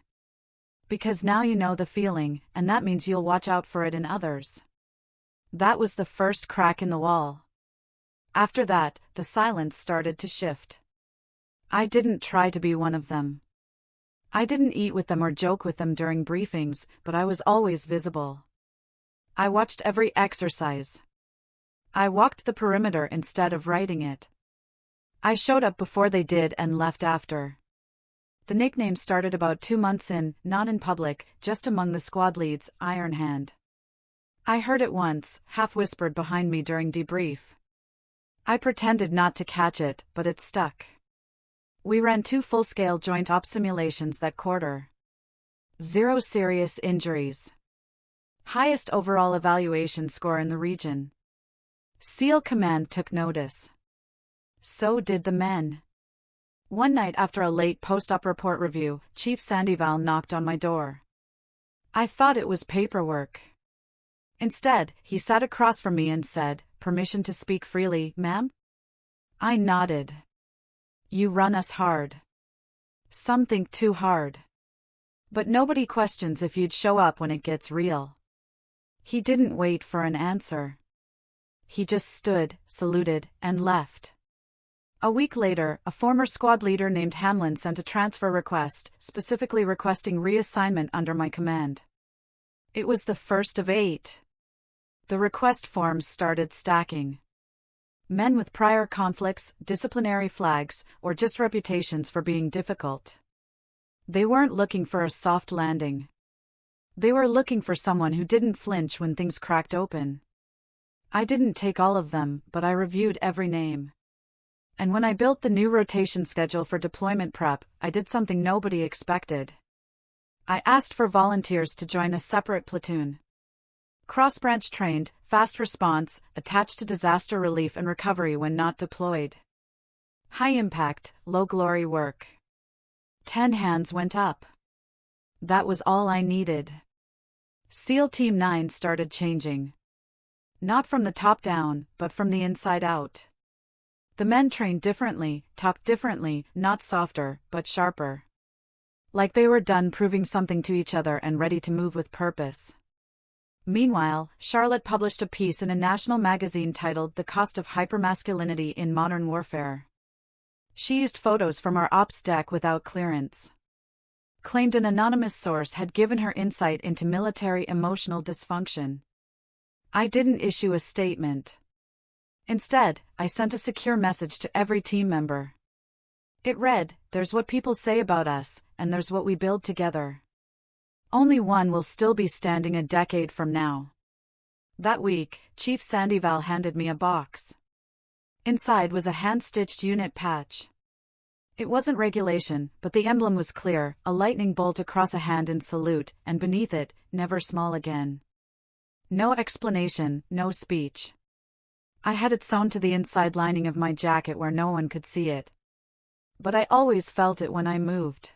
Because now you know the feeling, and that means you'll watch out for it in others." That was the first crack in the wall. After that, the silence started to shift. I didn't try to be one of them. I didn't eat with them or joke with them during briefings, but I was always visible. I watched every exercise. I walked the perimeter instead of writing it. I showed up before they did and left after. The nickname started about 2 months in, not in public, just among the squad leads, Iron Hand. I heard it once, half-whispered behind me during debrief. I pretended not to catch it, but it stuck. We ran 2 full-scale joint op simulations that quarter. 0 serious injuries. Highest overall evaluation score in the region. SEAL Command took notice. So did the men. One night after a late post-op report review, Chief Sandoval knocked on my door. I thought it was paperwork. Instead, he sat across from me and said, "Permission to speak freely, ma'am?" I nodded. "You run us hard. Some think too hard. But nobody questions if you'd show up when it gets real." He didn't wait for an answer. He just stood, saluted, and left. A week later, a former squad leader named Hamlin sent a transfer request, specifically requesting reassignment under my command. It was the first of 8. The request forms started stacking. Men with prior conflicts, disciplinary flags, or just reputations for being difficult. They weren't looking for a soft landing. They were looking for someone who didn't flinch when things cracked open. I didn't take all of them, but I reviewed every name. And when I built the new rotation schedule for deployment prep, I did something nobody expected. I asked for volunteers to join a separate platoon. Cross-branch trained, fast response, attached to disaster relief and recovery when not deployed. High impact, low glory work. 10 hands went up. That was all I needed. SEAL Team 9 started changing. Not from the top down, but from the inside out. The men trained differently, talked differently, not softer, but sharper. Like they were done proving something to each other and ready to move with purpose. Meanwhile, Charlotte published a piece in a national magazine titled "The Cost of Hypermasculinity in Modern Warfare." She used photos from our ops deck without clearance. Claimed an anonymous source had given her insight into military emotional dysfunction. I didn't issue a statement. Instead, I sent a secure message to every team member. It read, "There's what people say about us, and there's what we build together. Only one will still be standing a decade from now." That week, Chief Sandoval handed me a box. Inside was a hand-stitched unit patch. It wasn't regulation, but the emblem was clear, a lightning bolt across a hand in salute, and beneath it, "Never small again." No explanation, no speech. I had it sewn to the inside lining of my jacket where no one could see it. But I always felt it when I moved.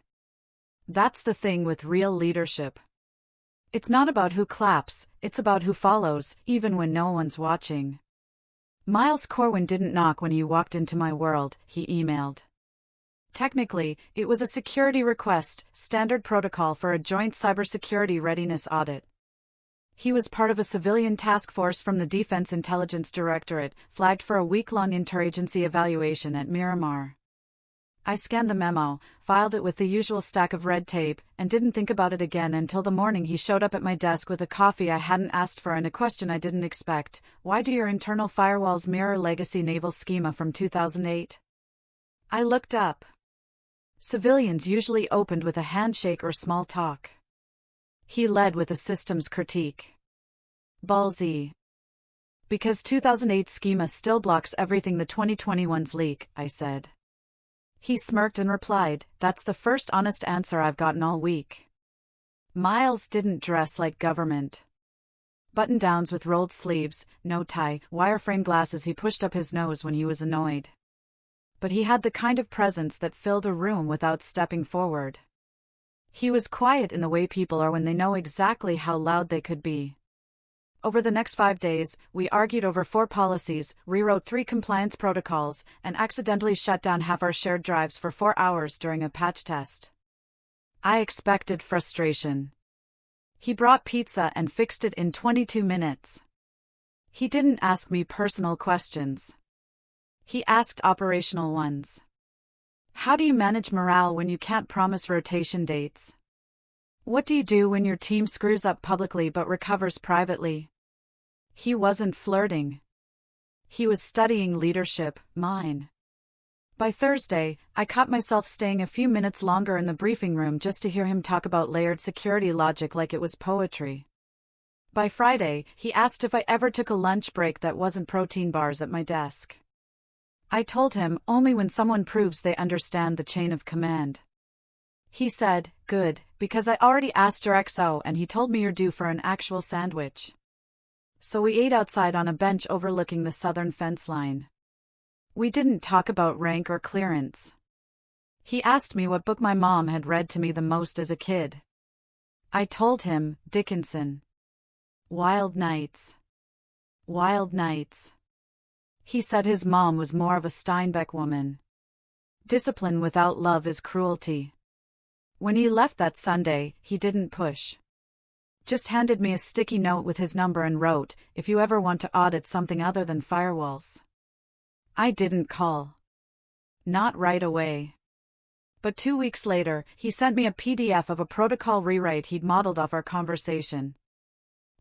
That's the thing with real leadership. It's not about who claps, it's about who follows, even when no one's watching. "Miles Corwin didn't knock when you walked into my world," he emailed. Technically, it was a security request, standard protocol for a joint cybersecurity readiness audit. He was part of a civilian task force from the Defense Intelligence Directorate, flagged for a week-long interagency evaluation at Miramar. I scanned the memo, filed it with the usual stack of red tape, and didn't think about it again until the morning he showed up at my desk with a coffee I hadn't asked for and a question I didn't expect. "Why do your internal firewalls mirror legacy naval schema from 2008? I looked up. Civilians usually opened with a handshake or small talk. He led with a systems critique. Ballsy. "Because 2008 schema still blocks everything the 2021s leak," I said. He smirked and replied, "That's the first honest answer I've gotten all week." Miles didn't dress like government. Button-downs with rolled sleeves, no tie, wireframe glasses. He pushed up his nose when he was annoyed. But he had the kind of presence that filled a room without stepping forward. He was quiet in the way people are when they know exactly how loud they could be. Over the next 5 days, we argued over 4 policies, rewrote 3 compliance protocols, and accidentally shut down half our shared drives for 4 hours during a patch test. I expected frustration. He brought pizza and fixed it in 22 minutes. He didn't ask me personal questions. He asked operational ones. How do you manage morale when you can't promise rotation dates? What do you do when your team screws up publicly but recovers privately? He wasn't flirting. He was studying leadership, mine. By Thursday, I caught myself staying a few minutes longer in the briefing room just to hear him talk about layered security logic like it was poetry. By Friday, he asked if I ever took a lunch break that wasn't protein bars at my desk. I told him only when someone proves they understand the chain of command. He said, "Good, because I already asked your XO and he told me you're due for an actual sandwich." So we ate outside on a bench overlooking the southern fence line. We didn't talk about rank or clearance. He asked me what book my mom had read to me the most as a kid. I told him, Dickinson. Wild Nights. Wild Nights. He said his mom was more of a Steinbeck woman. Discipline without love is cruelty. When he left that Sunday, he didn't push. Just handed me a sticky note with his number and wrote, "If you ever want to audit something other than firewalls." I didn't call. Not right away. But 2 weeks later, he sent me a PDF of a protocol rewrite he'd modeled off our conversation.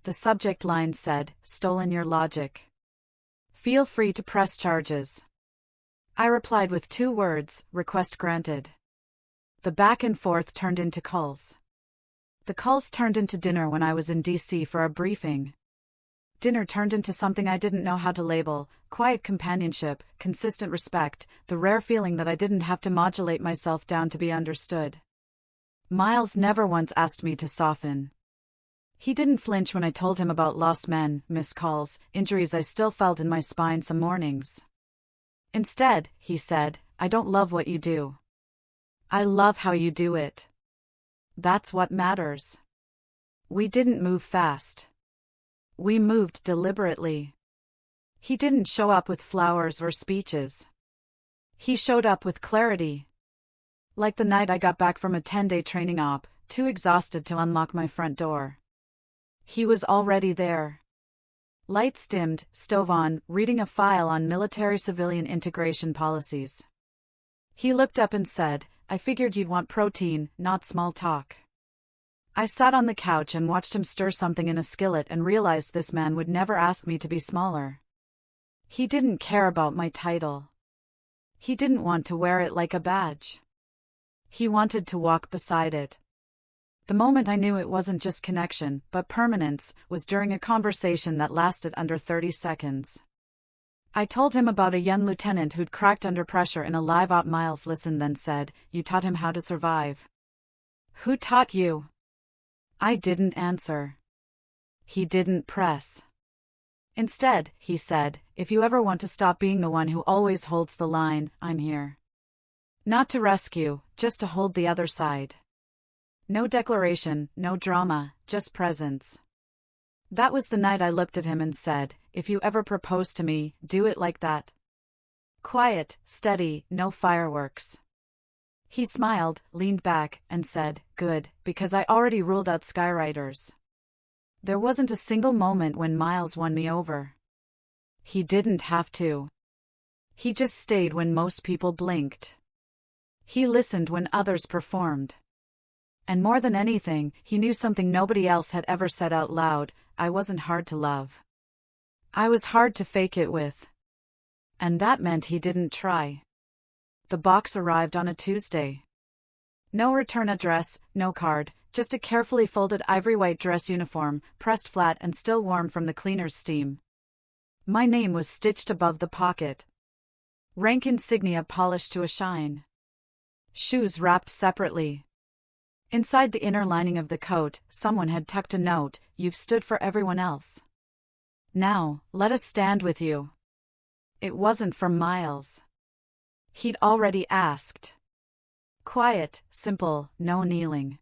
The subject line said, "Stolen your logic. Feel free to press charges." I replied with 2 words, "Request granted." The back and forth turned into calls. The calls turned into dinner when I was in DC for a briefing. Dinner turned into something I didn't know how to label: quiet companionship, consistent respect, the rare feeling that I didn't have to modulate myself down to be understood. Miles never once asked me to soften. He didn't flinch when I told him about lost men, missed calls, injuries I still felt in my spine some mornings. Instead, he said, "I don't love what you do. I love how you do it. That's what matters." We didn't move fast. We moved deliberately. He didn't show up with flowers or speeches. He showed up with clarity. Like the night I got back from a 10-day training op, too exhausted to unlock my front door. He was already there. Lights dimmed, stove on, reading a file on military-civilian integration policies. He looked up and said, "I figured you'd want protein, not small talk." I sat on the couch and watched him stir something in a skillet and realized this man would never ask me to be smaller. He didn't care about my title. He didn't want to wear it like a badge. He wanted to walk beside it. The moment I knew it wasn't just connection, but permanence, was during a conversation that lasted under 30 seconds. I told him about a young lieutenant who'd cracked under pressure in a live op. Miles listened, then said, "You taught him how to survive." "Who taught you?" I didn't answer. He didn't press. Instead, he said, "If you ever want to stop being the one who always holds the line, I'm here. Not to rescue, just to hold the other side. No declaration, no drama, just presence." That was the night I looked at him and said, "If you ever propose to me, do it like that. Quiet, steady, no fireworks." He smiled, leaned back, and said, "Good, because I already ruled out skywriters." There wasn't a single moment when Miles won me over. He didn't have to. He just stayed when most people blinked. He listened when others performed. And more than anything, he knew something nobody else had ever said out loud: I wasn't hard to love. I was hard to fake it with. And that meant he didn't try. The box arrived on a Tuesday. No return address, no card, just a carefully folded ivory white dress uniform, pressed flat and still warm from the cleaner's steam. My name was stitched above the pocket. Rank insignia polished to a shine. Shoes wrapped separately. Inside the inner lining of the coat, someone had tucked a note: "You've stood for everyone else. Now, let us stand with you." It wasn't from Miles. He'd already asked. Quiet, simple, no kneeling.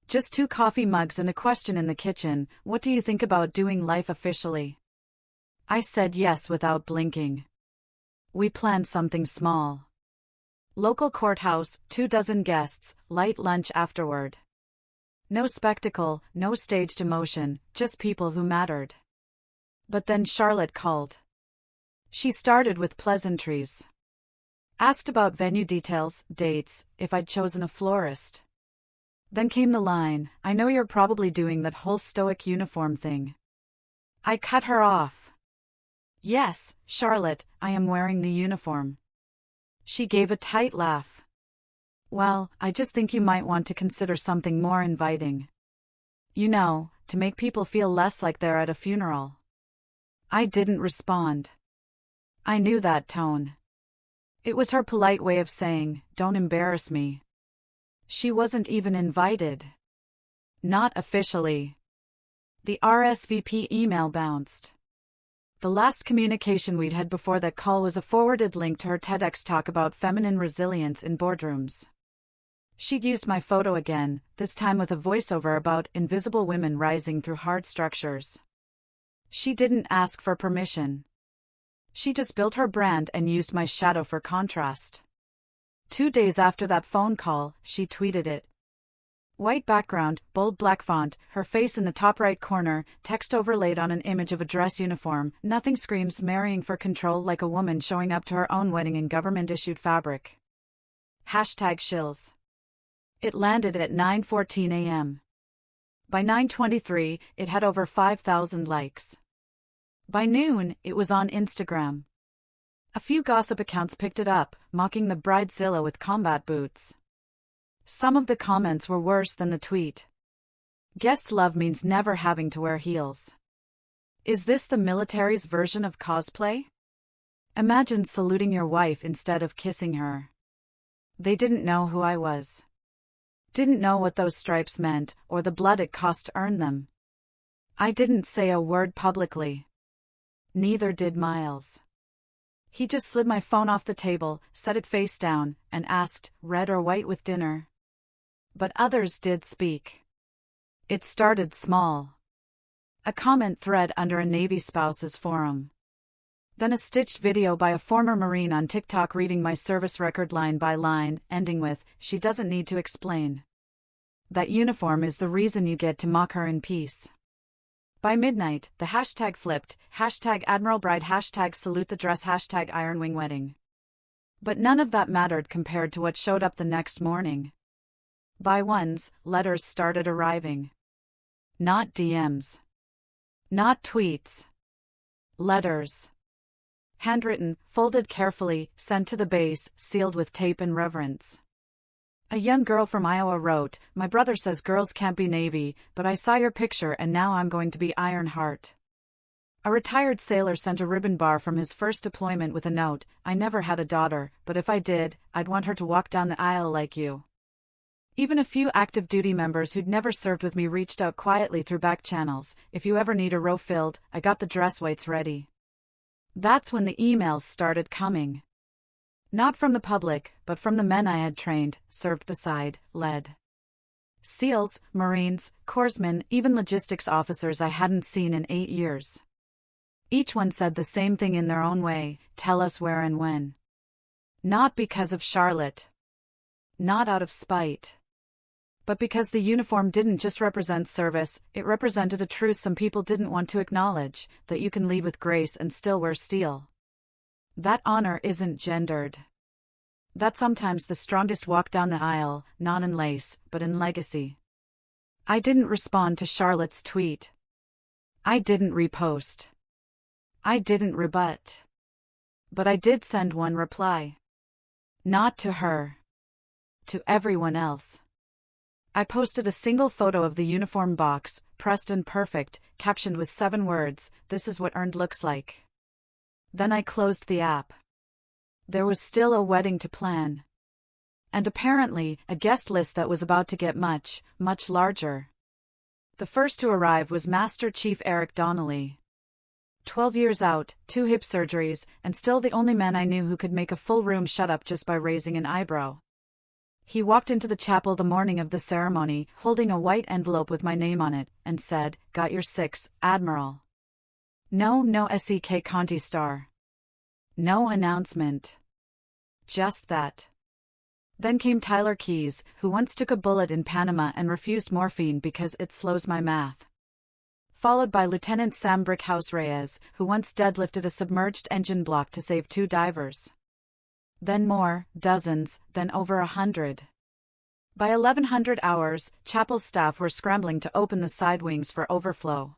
Just 2 coffee mugs and a question in the kitchen: "What do you think about doing life officially?" I said yes without blinking. We planned something small. Local courthouse, 24 guests, light lunch afterward. No spectacle, no staged emotion, just people who mattered. But then Charlotte called. She started with pleasantries. Asked about venue details, dates, if I'd chosen a florist. Then came the line, "I know you're probably doing that whole stoic uniform thing." I cut her off. "Yes, Charlotte, I am wearing the uniform." She gave a tight laugh. Well, I just think you might want to consider something more inviting. You know, to make people feel less like they're at a funeral. I didn't respond. I knew that tone. It was her polite way of saying, don't embarrass me. She wasn't even invited. Not officially. The RSVP email bounced. The last communication we'd had before that call was a forwarded link to her TEDx talk about feminine resilience in boardrooms. She'd used my photo again, this time with a voiceover about invisible women rising through hard structures. She didn't ask for permission. She just built her brand and used my shadow for contrast. 2 days after that phone call, she tweeted it. White background, bold black font, her face in the top right corner, text overlaid on an image of a dress uniform. Nothing screams marrying for control like a woman showing up to her own wedding in government-issued fabric. #shills. It landed at 9:14 a.m. By 9:23, it had over 5,000 likes. By noon, it was on Instagram. A few gossip accounts picked it up, mocking the bridezilla with combat boots. Some of the comments were worse than the tweet. Guests love means never having to wear heels. Is this the military's version of cosplay? Imagine saluting your wife instead of kissing her. They didn't know who I was. Didn't know what those stripes meant, or the blood it cost to earn them. I didn't say a word publicly. Neither did Miles. He just slid my phone off the table, set it face down, and asked, red or white with dinner? But others did speak. It started small. A comment thread under a Navy spouse's forum. Then a stitched video by a former Marine on TikTok reading my service record line by line, ending with, she doesn't need to explain. That uniform is the reason you get to mock her in peace. By midnight, the hashtag flipped, #AdmiralBride, #SaluteTheDress, #IronWingWedding. But none of that mattered compared to what showed up the next morning. By ones, letters started arriving. Not DMs. Not tweets. Letters. Handwritten, folded carefully, sent to the base, sealed with tape and reverence. A young girl from Iowa wrote, my brother says girls can't be Navy, but I saw your picture and now I'm going to be Ironheart. A retired sailor sent a ribbon bar from his first deployment with a note, I never had a daughter, but if I did, I'd want her to walk down the aisle like you. Even a few active duty members who'd never served with me reached out quietly through back channels, if you ever need a row filled, I got the dress weights ready. That's when the emails started coming. Not from the public, but from the men I had trained, served beside, led. SEALs, Marines, Corpsmen, even logistics officers I hadn't seen in 8 years. Each one said the same thing in their own way, tell us where and when. Not because of Charlotte. Not out of spite. But because the uniform didn't just represent service, it represented a truth some people didn't want to acknowledge, that you can lead with grace and still wear steel. That honor isn't gendered. That sometimes the strongest walk down the aisle, not in lace, but in legacy. I didn't respond to Charlotte's tweet. I didn't repost. I didn't rebut. But I did send one reply. Not to her. To everyone else. I posted a single photo of the uniform box, pressed and perfect, captioned with 7 words, this is what earned looks like. Then I closed the app. There was still a wedding to plan. And apparently, a guest list that was about to get much, much larger. The first to arrive was Master Chief Eric Donnelly. 12 years out, 2 hip surgeries, and still the only man I knew who could make a full room shut up just by raising an eyebrow. He walked into the chapel the morning of the ceremony, holding a white envelope with my name on it, and said, got your 6, Admiral. No SEK Conti star. No announcement. Just that. Then came Tyler Keys, who once took a bullet in Panama and refused morphine because it slows my math. Followed by Lieutenant Sam Brickhouse Reyes, who once deadlifted a submerged engine block to save 2 divers. Then more, dozens, then over 100. By 1100 hours, chapel staff were scrambling to open the side wings for overflow.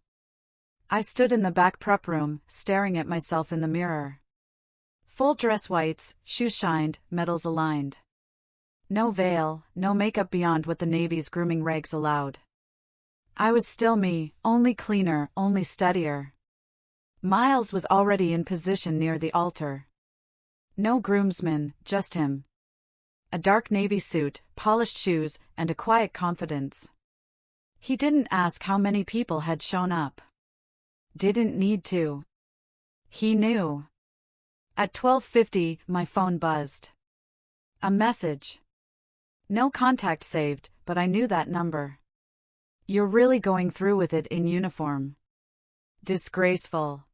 I stood in the back prep room, staring at myself in the mirror. Full dress whites, shoes shined, medals aligned. No veil, no makeup beyond what the Navy's grooming regs allowed. I was still me, only cleaner, only steadier. Miles was already in position near the altar. No groomsman, just him. A dark navy suit, polished shoes, and a quiet confidence. He didn't ask how many people had shown up. Didn't need to. He knew. At 12:50, my phone buzzed. A message. No contact saved, but I knew that number. You're really going through with it in uniform. Disgraceful.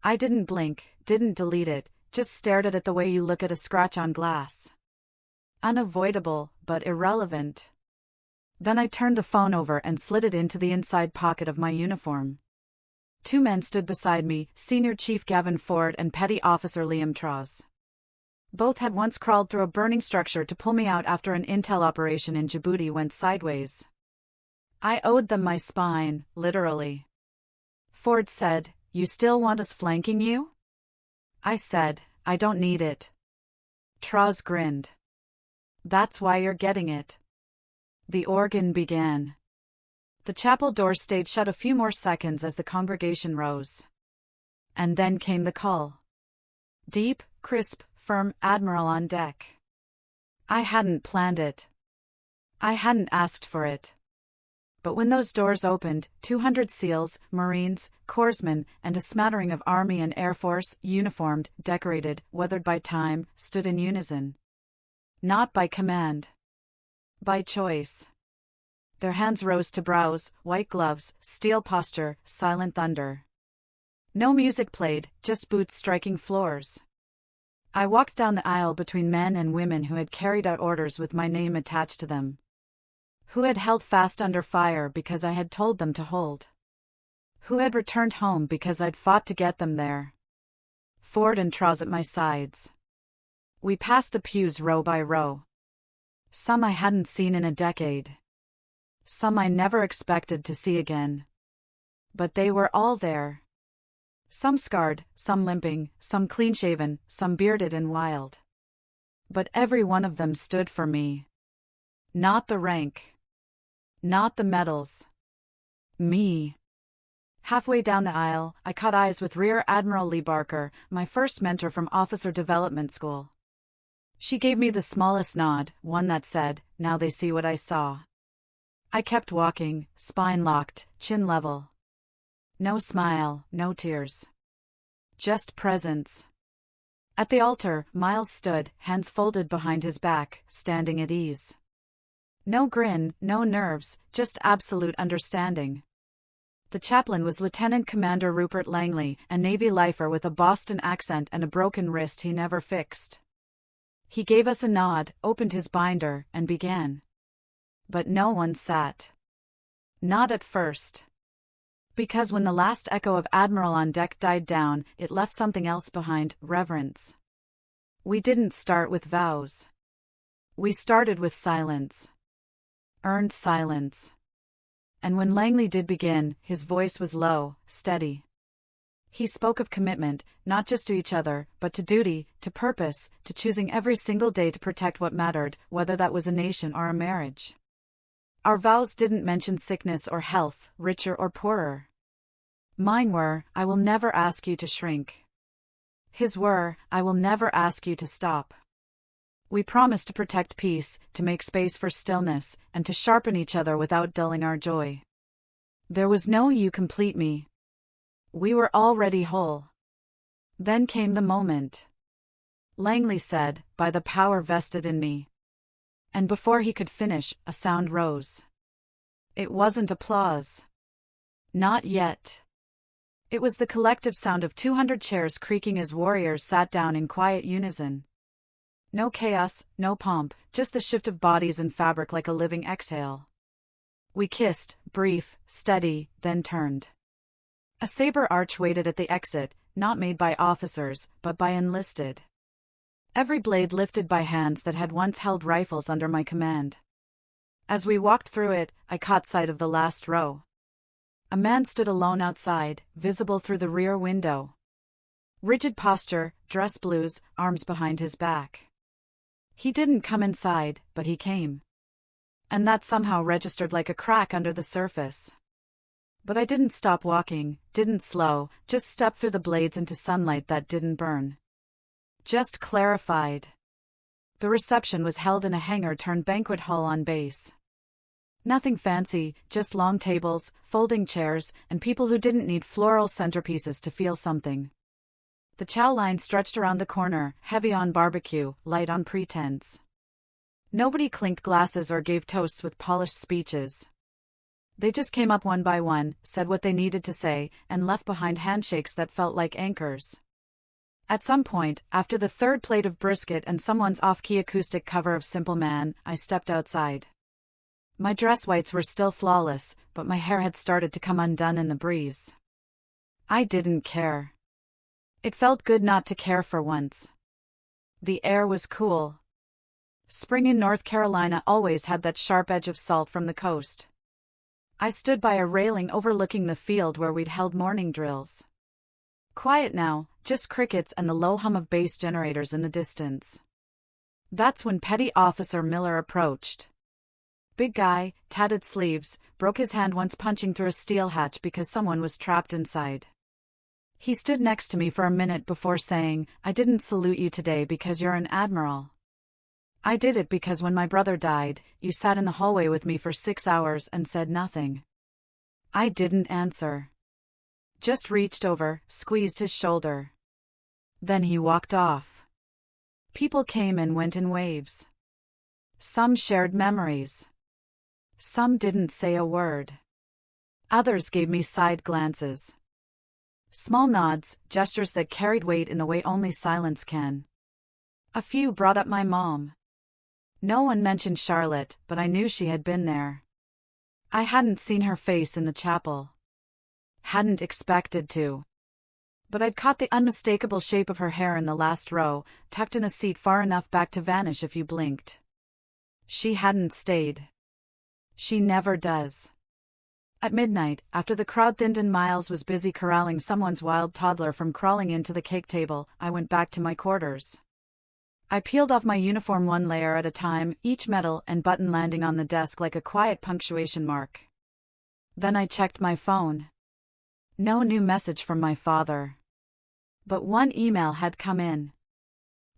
I didn't blink, didn't delete it, just stared at it the way you look at a scratch on glass. Unavoidable, but irrelevant. Then I turned the phone over and slid it into the inside pocket of my uniform. Two men stood beside me, Senior Chief Gavin Ford and Petty Officer Liam Tross. Both had once crawled through a burning structure to pull me out after an intel operation in Djibouti went sideways. I owed them my spine, literally. Ford said, "You still want us flanking you?" I said, "I don't need it." Tross grinned. "That's why you're getting it." The organ began. The chapel doors stayed shut a few more seconds as the congregation rose. And then came the call. Deep, crisp, firm, Admiral on deck. I hadn't planned it. I hadn't asked for it. But when those doors opened, 200 SEALs, Marines, Corpsmen, and a smattering of Army and Air Force, uniformed, decorated, weathered by time, stood in unison. Not by command. By choice. Their hands rose to brows, white gloves, steel posture, silent thunder. No music played, just boots striking floors. I walked down the aisle between men and women who had carried out orders with my name attached to them. Who had held fast under fire because I had told them to hold. Who had returned home because I'd fought to get them there. Ford and Tross at my sides. We passed the pews row by row. Some I hadn't seen in a decade. Some I never expected to see again. But they were all there. Some scarred, some limping, some clean-shaven, some bearded and wild. But every one of them stood for me. Not the rank. Not the medals. Me. Halfway down the aisle, I caught eyes with Rear Admiral Lee Barker, my first mentor from Officer Development School. She gave me the smallest nod, one that said, "Now they see what I saw." I kept walking, spine locked, chin level. No smile, no tears. Just presence. At the altar, Miles stood, hands folded behind his back, standing at ease. No grin, no nerves, just absolute understanding. The chaplain was Lieutenant Commander Rupert Langley, a Navy lifer with a Boston accent and a broken wrist he never fixed. He gave us a nod, opened his binder, and began. But no one sat. Not at first. Because when the last echo of Admiral on deck died down, it left something else behind, reverence. We didn't start with vows. We started with silence. Earned silence. And when Langley did begin, his voice was low, steady. He spoke of commitment, not just to each other, but to duty, to purpose, to choosing every single day to protect what mattered, whether that was a nation or a marriage. Our vows didn't mention sickness or health, richer or poorer. Mine were, "I will never ask you to shrink." His were, "I will never ask you to stop." We promised to protect peace, to make space for stillness, and to sharpen each other without dulling our joy. There was no "you complete me." We were already whole. Then came the moment. Langley said, "By the power vested in me." And before he could finish, a sound rose. It wasn't applause. Not yet. It was the collective sound of 200 chairs creaking as warriors sat down in quiet unison. No chaos, no pomp, just the shift of bodies and fabric like a living exhale. We kissed, brief, steady, then turned. A saber arch waited at the exit, not made by officers, but by enlisted. Every blade lifted by hands that had once held rifles under my command. As we walked through it, I caught sight of the last row. A man stood alone outside, visible through the rear window. Rigid posture, dress blues, arms behind his back. He didn't come inside, but he came. And that somehow registered like a crack under the surface. But I didn't stop walking, didn't slow, just stepped through the blades into sunlight that didn't burn. Just clarified. The reception was held in a hangar-turned-banquet hall on base. Nothing fancy, just long tables, folding chairs, and people who didn't need floral centerpieces to feel something. The chow line stretched around the corner, heavy on barbecue, light on pretense. Nobody clinked glasses or gave toasts with polished speeches. They just came up one by one, said what they needed to say, and left behind handshakes that felt like anchors. At some point, after the third plate of brisket and someone's off-key acoustic cover of Simple Man, I stepped outside. My dress whites were still flawless, but my hair had started to come undone in the breeze. I didn't care. It felt good not to care for once. The air was cool. Spring in North Carolina always had that sharp edge of salt from the coast. I stood by a railing overlooking the field where we'd held morning drills. Quiet now, just crickets and the low hum of base generators in the distance. That's when Petty Officer Miller approached. Big guy, tatted sleeves, broke his hand once punching through a steel hatch because someone was trapped inside. He stood next to me for a minute before saying, "I didn't salute you today because you're an admiral. I did it because when my brother died, you sat in the hallway with me for 6 hours and said nothing." I didn't answer. Just reached over, squeezed his shoulder. Then he walked off. People came and went in waves. Some shared memories. Some didn't say a word. Others gave me side glances. Small nods, gestures that carried weight in the way only silence can. A few brought up my mom. No one mentioned Charlotte, but I knew she had been there. I hadn't seen her face in the chapel. Hadn't expected to. But I'd caught the unmistakable shape of her hair in the last row, tucked in a seat far enough back to vanish if you blinked. She hadn't stayed. She never does. At midnight, after the crowd thinned and Miles was busy corralling someone's wild toddler from crawling into the cake table, I went back to my quarters. I peeled off my uniform one layer at a time, each medal and button landing on the desk like a quiet punctuation mark. Then I checked my phone. No new message from my father. But one email had come in.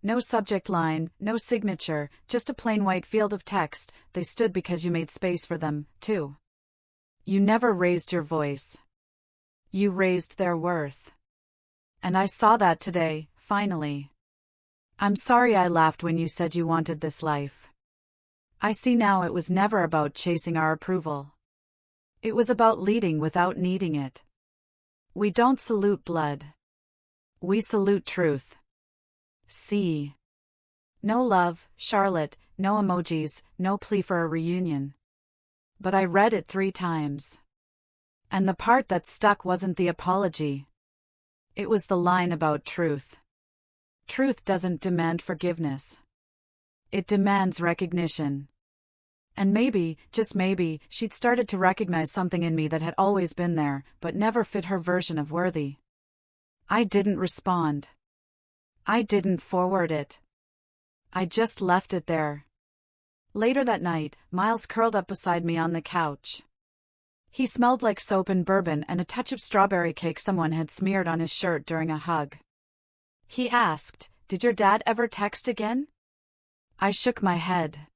No subject line, no signature, just a plain white field of text. "They stood because you made space for them, too. You never raised your voice. You raised their worth." And I saw that today, finally. I'm sorry I laughed when you said you wanted this life. I see now it was never about chasing our approval. It was about leading without needing it. We don't salute blood. We salute truth. See. No love, Charlotte, no emojis, no plea for a reunion. But I read it 3 times. And the part that stuck wasn't the apology. It was the line about truth. Truth doesn't demand forgiveness. It demands recognition. And maybe, just maybe, she'd started to recognize something in me that had always been there, but never fit her version of worthy. I didn't respond. I didn't forward it. I just left it there. Later that night, Miles curled up beside me on the couch. He smelled like soap and bourbon and a touch of strawberry cake someone had smeared on his shirt during a hug. He asked, "Did your dad ever text again?" I shook my head.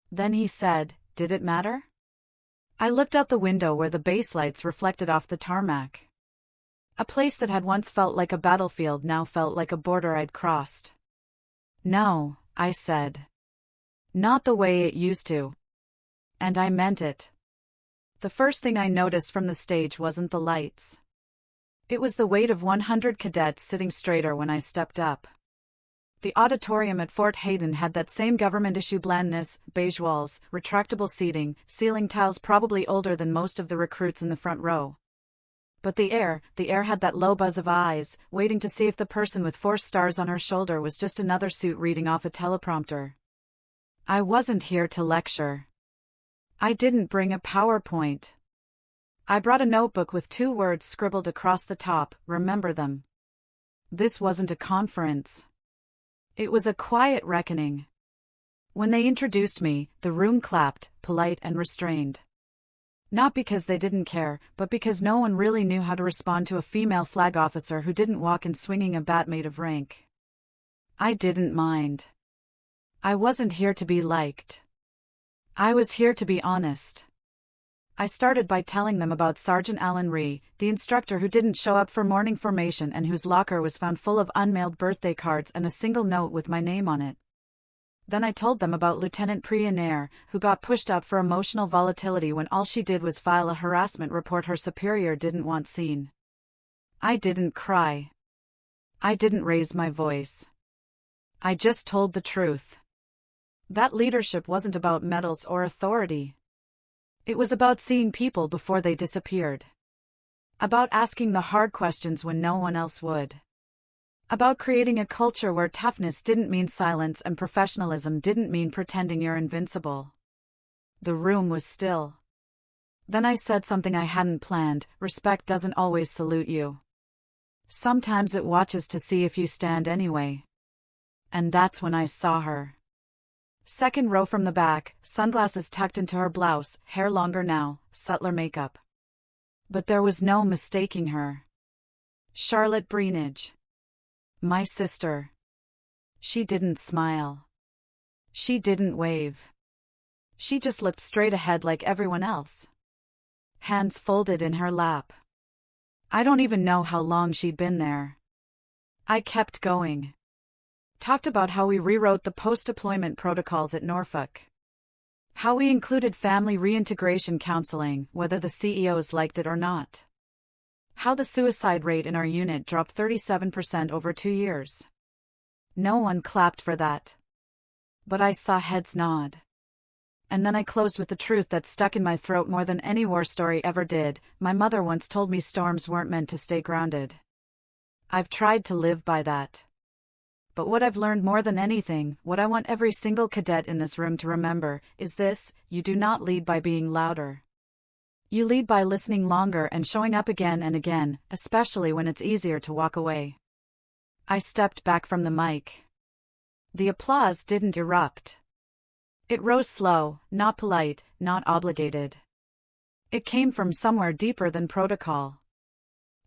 Then he said, "Did it matter?" I looked out the window where the base lights reflected off the tarmac. A place that had once felt like a battlefield now felt like a border I'd crossed. "No," I said. "Not the way it used to." And I meant it. The first thing I noticed from the stage wasn't the lights. It was the weight of 100 cadets sitting straighter when I stepped up. The auditorium at Fort Hayden had that same government-issue blandness, beige walls, retractable seating, ceiling tiles probably older than most of the recruits in the front row. But the air had that low buzz of eyes, waiting to see if the person with 4 stars on her shoulder was just another suit reading off a teleprompter. I wasn't here to lecture. I didn't bring a PowerPoint. I brought a notebook with 2 words scribbled across the top, "Remember them." This wasn't a conference. It was a quiet reckoning. When they introduced me, the room clapped, polite and restrained. Not because they didn't care, but because no one really knew how to respond to a female flag officer who didn't walk in swinging a bat made of rank. I didn't mind. I wasn't here to be liked. I was here to be honest. I started by telling them about Sergeant Alan Ree, the instructor who didn't show up for morning formation and whose locker was found full of unmailed birthday cards and a single note with my name on it. Then I told them about Lieutenant Priya Nair, who got pushed up for emotional volatility when all she did was file a harassment report her superior didn't want seen. I didn't cry. I didn't raise my voice. I just told the truth. That leadership wasn't about medals or authority. It was about seeing people before they disappeared. About asking the hard questions when no one else would. About creating a culture where toughness didn't mean silence and professionalism didn't mean pretending you're invincible. The room was still. Then I said something I hadn't planned: respect doesn't always salute you. Sometimes it watches to see if you stand anyway. And that's when I saw her. Second row from the back, sunglasses tucked into her blouse, hair longer now, subtler makeup. But there was no mistaking her. Charlotte Breenidge. My sister. She didn't smile. She didn't wave. She just looked straight ahead like everyone else. Hands folded in her lap. I don't even know how long she'd been there. I kept going. Talked about how we rewrote the post-deployment protocols at Norfolk. How we included family reintegration counseling, whether the CEOs liked it or not. How the suicide rate in our unit dropped 37% over 2 years. No one clapped for that. But I saw heads nod. And then I closed with the truth that stuck in my throat more than any war story ever did. My mother once told me storms weren't meant to stay grounded. I've tried to live by that. But what I've learned more than anything, what I want every single cadet in this room to remember, is this: you do not lead by being louder. You lead by listening longer and showing up again and again, especially when it's easier to walk away. I stepped back from the mic. The applause didn't erupt. It rose slow, not polite, not obligated. It came from somewhere deeper than protocol.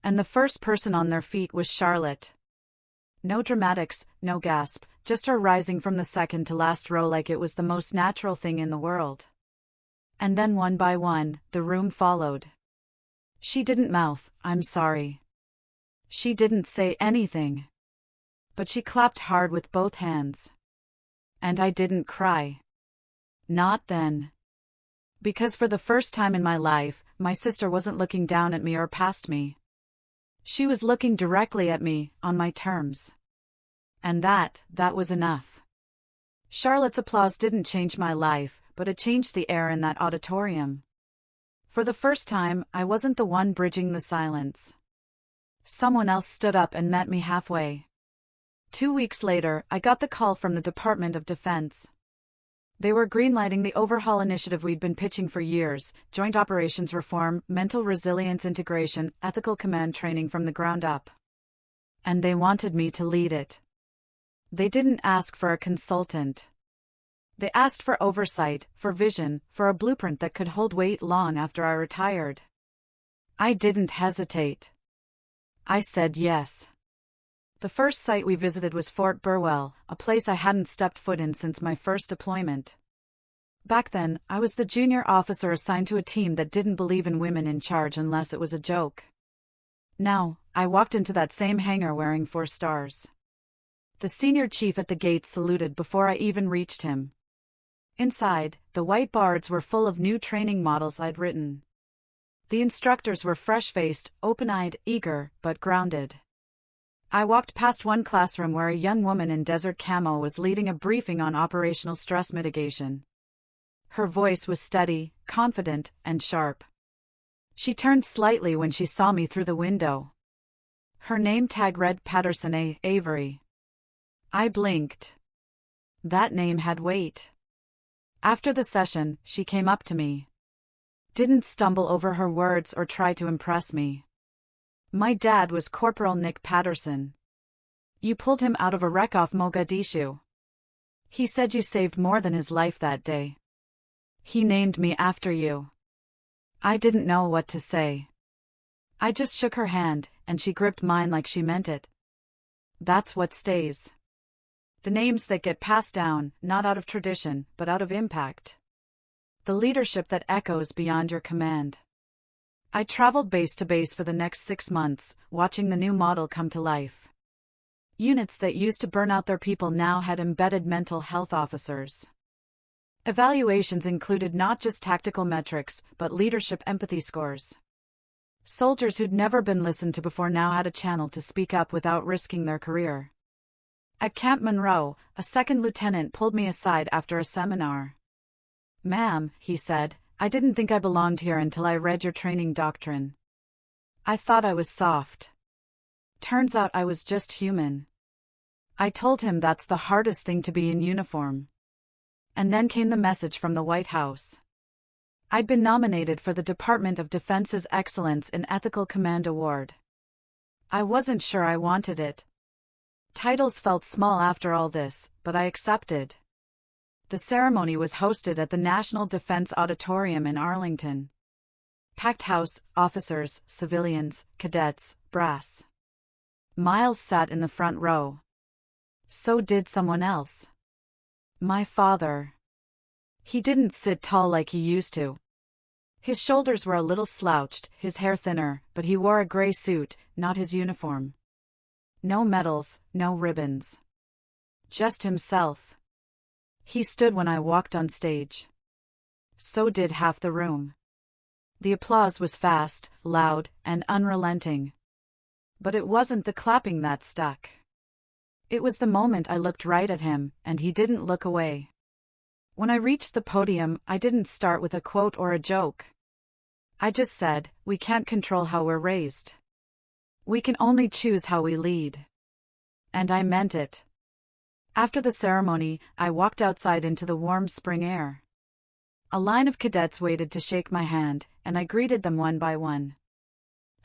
And the first person on their feet was Charlotte. No dramatics, no gasp, just her rising from the second to last row like it was the most natural thing in the world. And then one by one, the room followed. She didn't mouth, "I'm sorry." She didn't say anything. But she clapped hard with both hands. And I didn't cry. Not then. Because for the first time in my life, my sister wasn't looking down at me or past me. She was looking directly at me, on my terms. And that was enough. Charlotte's applause didn't change my life, but it changed the air in that auditorium. For the first time, I wasn't the one bridging the silence. Someone else stood up and met me halfway. 2 weeks later, I got the call from the Department of Defense. They were greenlighting the overhaul initiative we'd been pitching for years: joint operations reform, mental resilience integration, ethical command training from the ground up. And they wanted me to lead it. They didn't ask for a consultant. They asked for oversight, for vision, for a blueprint that could hold weight long after I retired. I didn't hesitate. I said yes. The first site we visited was Fort Burwell, a place I hadn't stepped foot in since my first deployment. Back then, I was the junior officer assigned to a team that didn't believe in women in charge unless it was a joke. Now, I walked into that same hangar wearing 4 stars. The senior chief at the gate saluted before I even reached him. Inside, the white boards were full of new training models I'd written. The instructors were fresh-faced, open-eyed, eager, but grounded. I walked past one classroom where a young woman in desert camo was leading a briefing on operational stress mitigation. Her voice was steady, confident, and sharp. She turned slightly when she saw me through the window. Her name tag read Patterson A. Avery. I blinked. That name had weight. After the session, she came up to me. Didn't stumble over her words or try to impress me. My dad was Corporal Nick Patterson. You pulled him out of a wreck off Mogadishu. He said you saved more than his life that day. He named me after you. I didn't know what to say. I just shook her hand, and she gripped mine like she meant it. That's what stays. The names that get passed down, not out of tradition, but out of impact. The leadership that echoes beyond your command. I traveled base to base for the next 6 months, watching the new model come to life. Units that used to burn out their people now had embedded mental health officers. Evaluations included not just tactical metrics, but leadership empathy scores. Soldiers who'd never been listened to before now had a channel to speak up without risking their career. At Camp Monroe, a second lieutenant pulled me aside after a seminar. "Ma'am," he said, "I didn't think I belonged here until I read your training doctrine. I thought I was soft. Turns out I was just human." I told him that's the hardest thing to be in uniform. And then came the message from the White House. I'd been nominated for the Department of Defense's Excellence in Ethical Command Award. I wasn't sure I wanted it. Titles felt small after all this, but I accepted. The ceremony was hosted at the National Defense Auditorium in Arlington. Packed house, officers, civilians, cadets, brass. Miles sat in the front row. So did someone else. My father. He didn't sit tall like he used to. His shoulders were a little slouched, his hair thinner, but he wore a gray suit, not his uniform. No medals, no ribbons. Just himself. He stood when I walked on stage. So did half the room. The applause was fast, loud, and unrelenting. But it wasn't the clapping that stuck. It was the moment I looked right at him, and he didn't look away. When I reached the podium, I didn't start with a quote or a joke. I just said, "We can't control how we're raised. We can only choose how we lead." And I meant it. After the ceremony, I walked outside into the warm spring air. A line of cadets waited to shake my hand, and I greeted them one by one.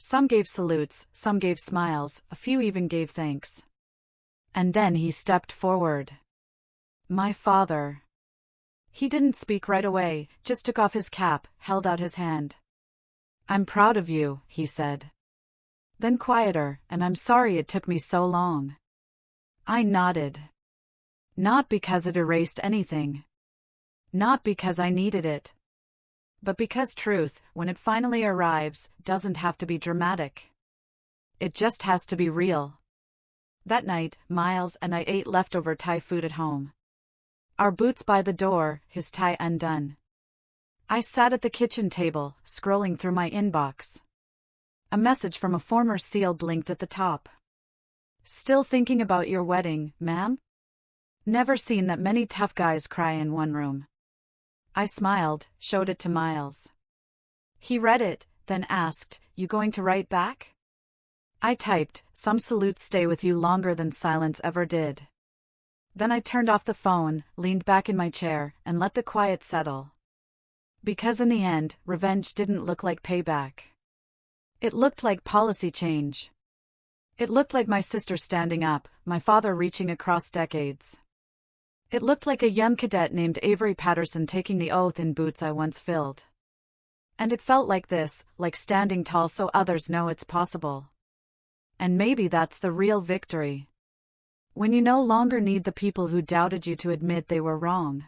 Some gave salutes, some gave smiles, a few even gave thanks. And then he stepped forward. My father. He didn't speak right away, just took off his cap, held out his hand. "I'm proud of you," he said. Then quieter, "And I'm sorry it took me so long." I nodded. Not because it erased anything. Not because I needed it. But because truth, when it finally arrives, doesn't have to be dramatic. It just has to be real. That night, Miles and I ate leftover Thai food at home. Our boots by the door, his tie undone. I sat at the kitchen table, scrolling through my inbox. A message from a former SEAL blinked at the top. "Still thinking about your wedding, ma'am? Never seen that many tough guys cry in one room." I smiled, showed it to Miles. He read it, then asked, "You going to write back?" I typed, "Some salutes stay with you longer than silence ever did." Then I turned off the phone, leaned back in my chair, and let the quiet settle. Because in the end, revenge didn't look like payback. It looked like policy change. It looked like my sister standing up, my father reaching across decades. It looked like a young cadet named Avery Patterson taking the oath in boots I once filled. And it felt like this, like standing tall so others know it's possible. And maybe that's the real victory. When you no longer need the people who doubted you to admit they were wrong.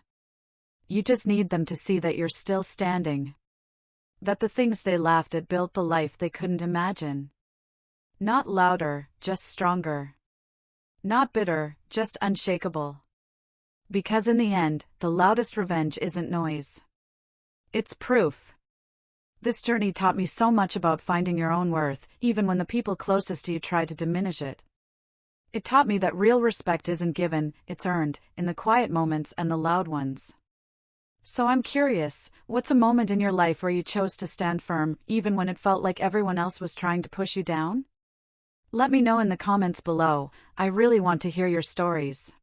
You just need them to see that you're still standing. That the things they laughed at built the life they couldn't imagine. Not louder, just stronger. Not bitter, just unshakable. Because in the end, the loudest revenge isn't noise. It's proof. This journey taught me so much about finding your own worth, even when the people closest to you try to diminish it. It taught me that real respect isn't given, it's earned, in the quiet moments and the loud ones. So I'm curious, what's a moment in your life where you chose to stand firm, even when it felt like everyone else was trying to push you down? Let me know in the comments below. I really want to hear your stories.